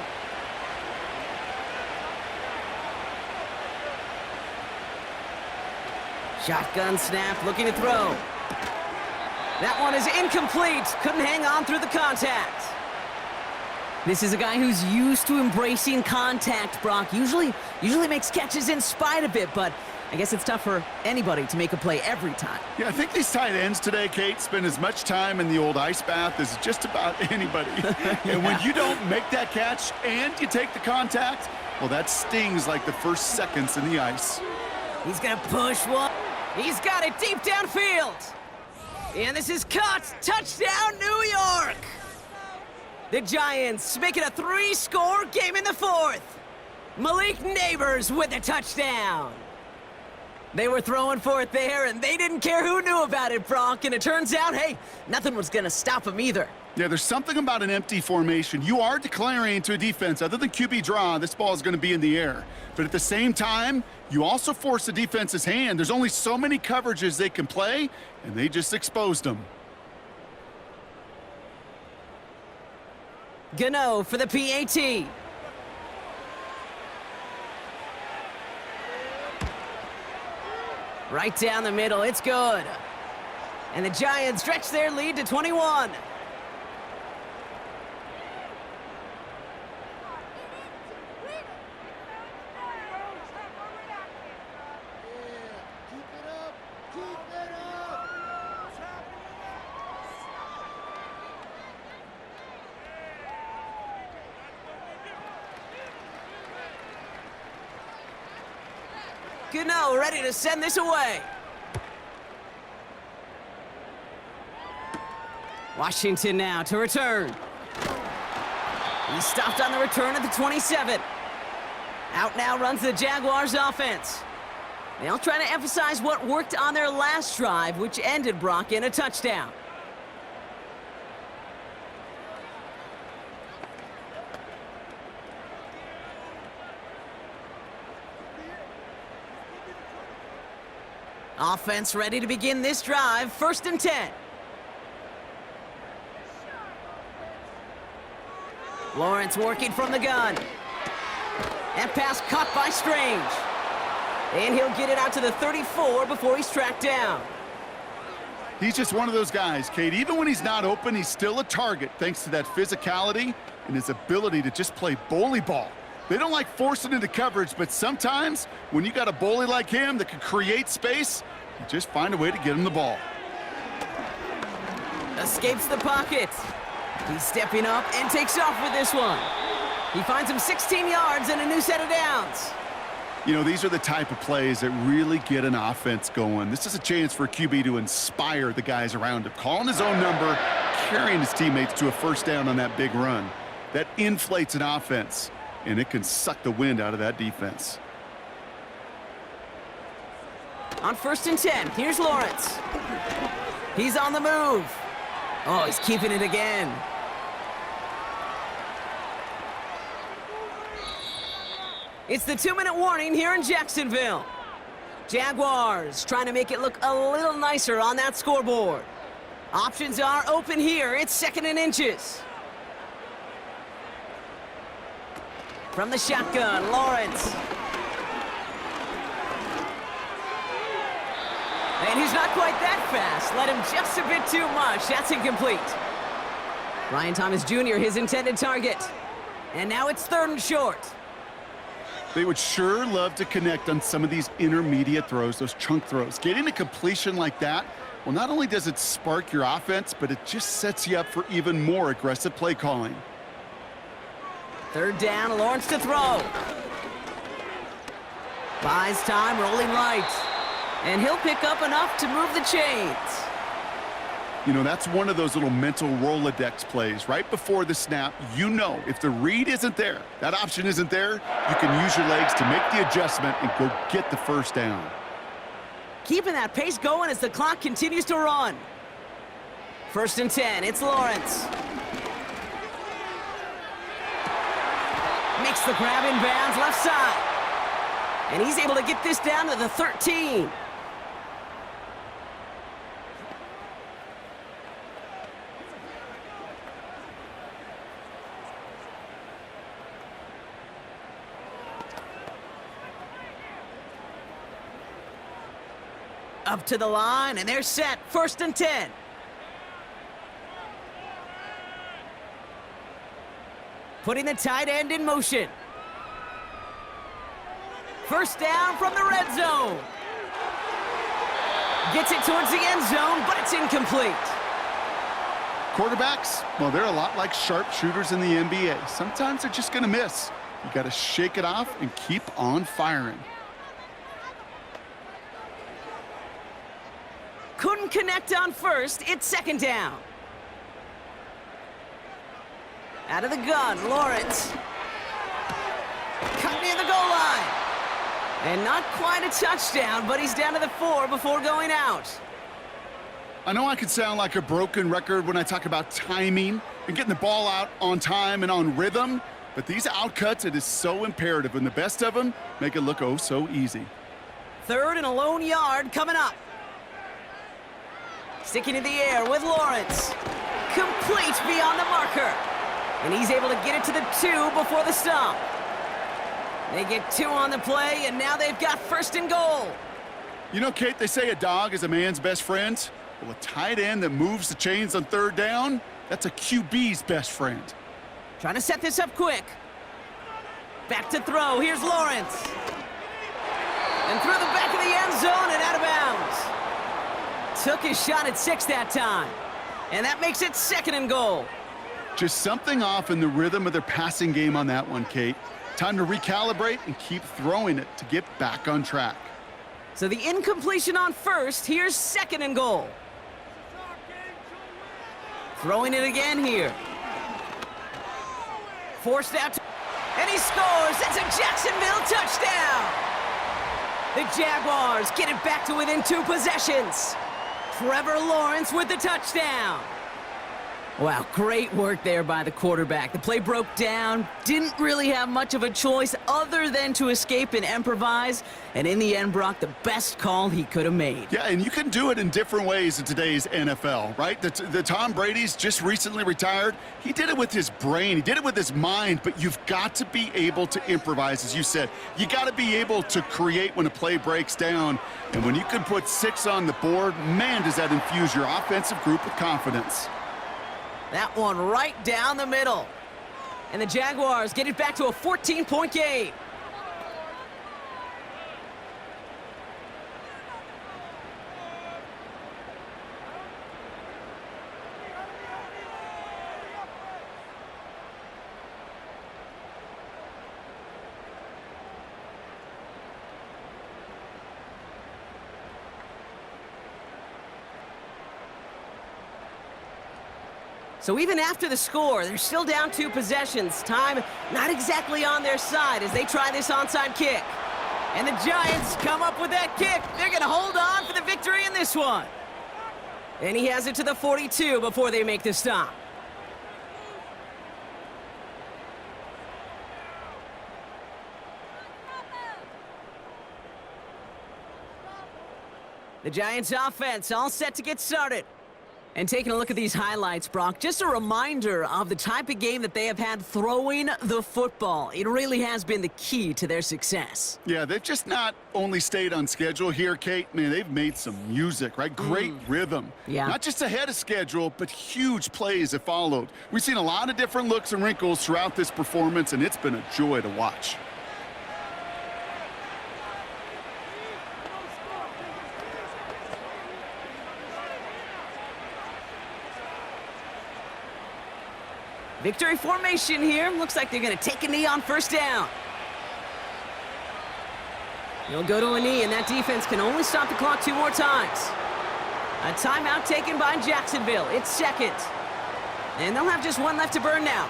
[SPEAKER 2] Shotgun snap, looking to throw. That one is incomplete. Couldn't hang on through the contact. This is a guy who's used to embracing contact, Brock. Usually makes catches in spite of it, but I guess it's tough for anybody to make a play every time.
[SPEAKER 3] Yeah, I think these tight ends today, Kate, spend as much time in the old ice bath as just about anybody.
[SPEAKER 2] Yeah.
[SPEAKER 3] And when you don't make that catch and you take the contact, well, that stings like the first seconds in the ice.
[SPEAKER 2] He's gonna push one. He's got it deep downfield. And this is caught. Touchdown, New York. The Giants make it a 3-score game in the 4th. Malik Neighbors with a touchdown. They were throwing for it there, and they didn't care who knew about it, Brock. And it turns out, hey, nothing was going to stop them either.
[SPEAKER 3] Yeah, there's something about an empty formation. You are declaring to a defense, other than QB draw, this ball is going to be in the air. But at the same time, you also force the defense's hand. There's only so many coverages they can play, and they just exposed them.
[SPEAKER 2] Gano for the PAT. Right down the middle, it's good. And the Giants stretch their lead to 21. Gano ready to send this away. Washington now to return. He stopped on the return at the 27. Out now runs the Jaguars offense. They'll try to emphasize what worked on their last drive, which ended, Brock, in a touchdown. Offense ready to begin this drive, 1st and 10. Lawrence working from the gun. And pass caught by Strange. And he'll get it out to the 34 before he's tracked down.
[SPEAKER 3] He's just one of those guys, Kate. Even when he's not open, he's still a target thanks to that physicality and his ability to just play bully ball. They don't like forcing into coverage, but sometimes when you got a bully like him that can create space, you just find a way to get him the ball.
[SPEAKER 2] Escapes the pocket. He's stepping up and takes off with this one. He finds him 16 yards and a new set of downs.
[SPEAKER 3] You know, these are the type of plays that really get an offense going. This is a chance for a QB to inspire the guys around him. Calling his own number, carrying his teammates to a 1st down on that big run. That inflates an offense, and it can suck the wind out of that defense.
[SPEAKER 2] On 1st and 10, here's Lawrence. He's on the move. Oh, he's keeping it again. It's the 2-minute warning here in Jacksonville. Jaguars trying to make it look a little nicer on that scoreboard. Options are open here. It's 2nd and inches. From the shotgun, Lawrence. And he's not quite that fast. Let him just a bit too much. That's incomplete. Brian Thomas Jr., his intended target. And now it's 3rd and short.
[SPEAKER 3] They would sure love to connect on some of these intermediate throws, those chunk throws. Getting a completion like that, well, not only does it spark your offense, but it just sets you up for even more aggressive play calling.
[SPEAKER 2] 3rd down, Lawrence to throw. Buys time, rolling right. And he'll pick up enough to move the chains.
[SPEAKER 3] You know, that's one of those little mental Rolodex plays. Right before the snap, you know if the read isn't there, that option isn't there, you can use your legs to make the adjustment and go get the 1st down.
[SPEAKER 2] Keeping that pace going as the clock continues to run. 1st and 10, it's Lawrence. Makes the grab in bounds, left side. And he's able to get this down to the 13. Up to the line, and they're set. 1st and 10. Putting the tight end in motion. 1st down from the red zone. Gets it towards the end zone, but it's incomplete.
[SPEAKER 3] Quarterbacks, well, they're a lot like sharpshooters in the NBA. Sometimes they're just going to miss. You got to shake it off and keep on firing.
[SPEAKER 2] Couldn't connect on 1st. It's 2nd down. Out of the gun, Lawrence. Cut near the goal line. And not quite a touchdown, but he's down to the 4 before going out.
[SPEAKER 3] I know I could sound like a broken record when I talk about timing and getting the ball out on time and on rhythm, but these outcuts, it is so imperative, and the best of them make it look oh so easy.
[SPEAKER 2] 3rd and a lone yard coming up. Sticking in the air with Lawrence. Complete beyond the marker. And he's able to get it to the 2 before the stop. They get 2 on the play, and now they've got 1st and goal.
[SPEAKER 3] You know, Kate, they say a dog is a man's best friend. Well, a tight end that moves the chains on 3rd down, that's a QB's best friend.
[SPEAKER 2] Trying to set this up quick. Back to throw. Here's Lawrence. And through the back of the end zone and out of bounds. Took his shot at 6 that time. And that makes it 2nd and goal.
[SPEAKER 3] Just something off in the rhythm of their passing game on that one, Kate. Time to recalibrate and keep throwing it to get back on track.
[SPEAKER 2] So the incompletion on first. Here's second and goal. Throwing it again here. Forced out, and he scores. It's a Jacksonville touchdown. The Jaguars get it back to within 2 possessions. Trevor Lawrence with the touchdown. Wow, great work there by the quarterback. The play broke down, didn't really have much of a choice other than to escape and improvise. And in the end, Brock, the best call he could have made.
[SPEAKER 3] Yeah, and you can do it in different ways in today's NFL, right? The Tom Brady's just recently retired. He did it with his brain. He did it with his mind, but you've got to be able to improvise, as you said. You got to be able to create when a play breaks down. And when you can put 6 on the board, man, does that infuse your offensive group with confidence.
[SPEAKER 2] That one right down the middle. And the Jaguars get it back to a 14-point game. So even after the score, they're still down 2 possessions. Time not exactly on their side as they try this onside kick. And the Giants come up with that kick. They're going to hold on for the victory in this one. And he has it to the 42 before they make the stop. The Giants offense all set to get started. And taking a look at these highlights, Brock, just a reminder of the type of game that they have had throwing the football. It really has been the key to their success.
[SPEAKER 3] Yeah, they've just not only stayed on schedule here, Kate. Man, they've made some music, right? Great rhythm.
[SPEAKER 2] Yeah.
[SPEAKER 3] Not just ahead of schedule, but huge plays have followed. We've seen a lot of different looks and wrinkles throughout this performance, and it's been a joy to watch.
[SPEAKER 2] Victory formation here. Looks like they're going to take a knee on first down. He'll go to a knee, and that defense can only stop the clock 2 more times. A timeout taken by Jacksonville. It's second. And they'll have just 1 left to burn now.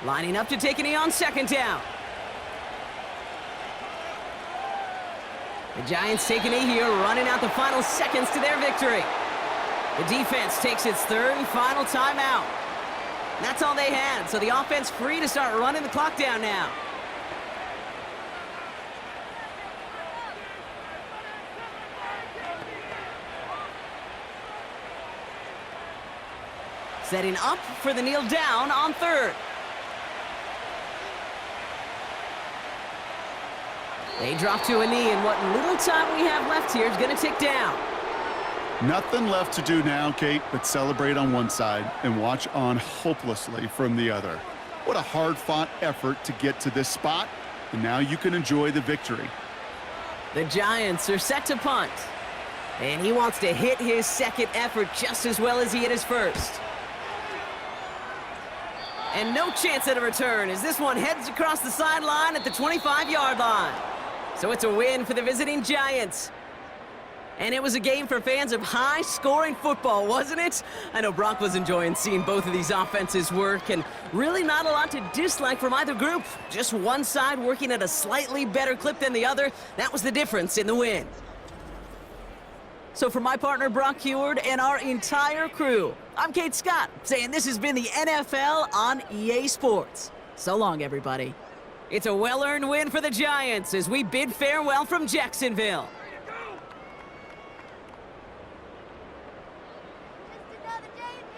[SPEAKER 2] Lining up to take a knee on second down. The Giants take a knee here, running out the final seconds to their victory. The defense takes its 3rd and final timeout. That's all they had, so the offense free to start running the clock down now. Setting up for the kneel down on 3rd. They drop to a knee, and what little time we have left here is going to tick down.
[SPEAKER 3] Nothing left to do now, Kate, but celebrate on one side and watch on hopelessly from the other. What a hard-fought effort to get to this spot, and now you can enjoy the victory.
[SPEAKER 2] The Giants are set to punt, and he wants to hit his second effort just as well as he hit his first. And no chance at a return as this one heads across the sideline at the 25-yard line. So it's a win for the visiting Giants. And it was a game for fans of high-scoring football, wasn't it? I know Brock was enjoying seeing both of these offenses work, and really not a lot to dislike from either group. Just one side working at a slightly better clip than the other. That was the difference in the win. So for my partner, Brock Heward, and our entire crew, I'm Kate Scott, saying this has been the NFL on EA Sports. So long, everybody. It's a well-earned win for the Giants as we bid farewell from Jacksonville.
[SPEAKER 5] Just another day in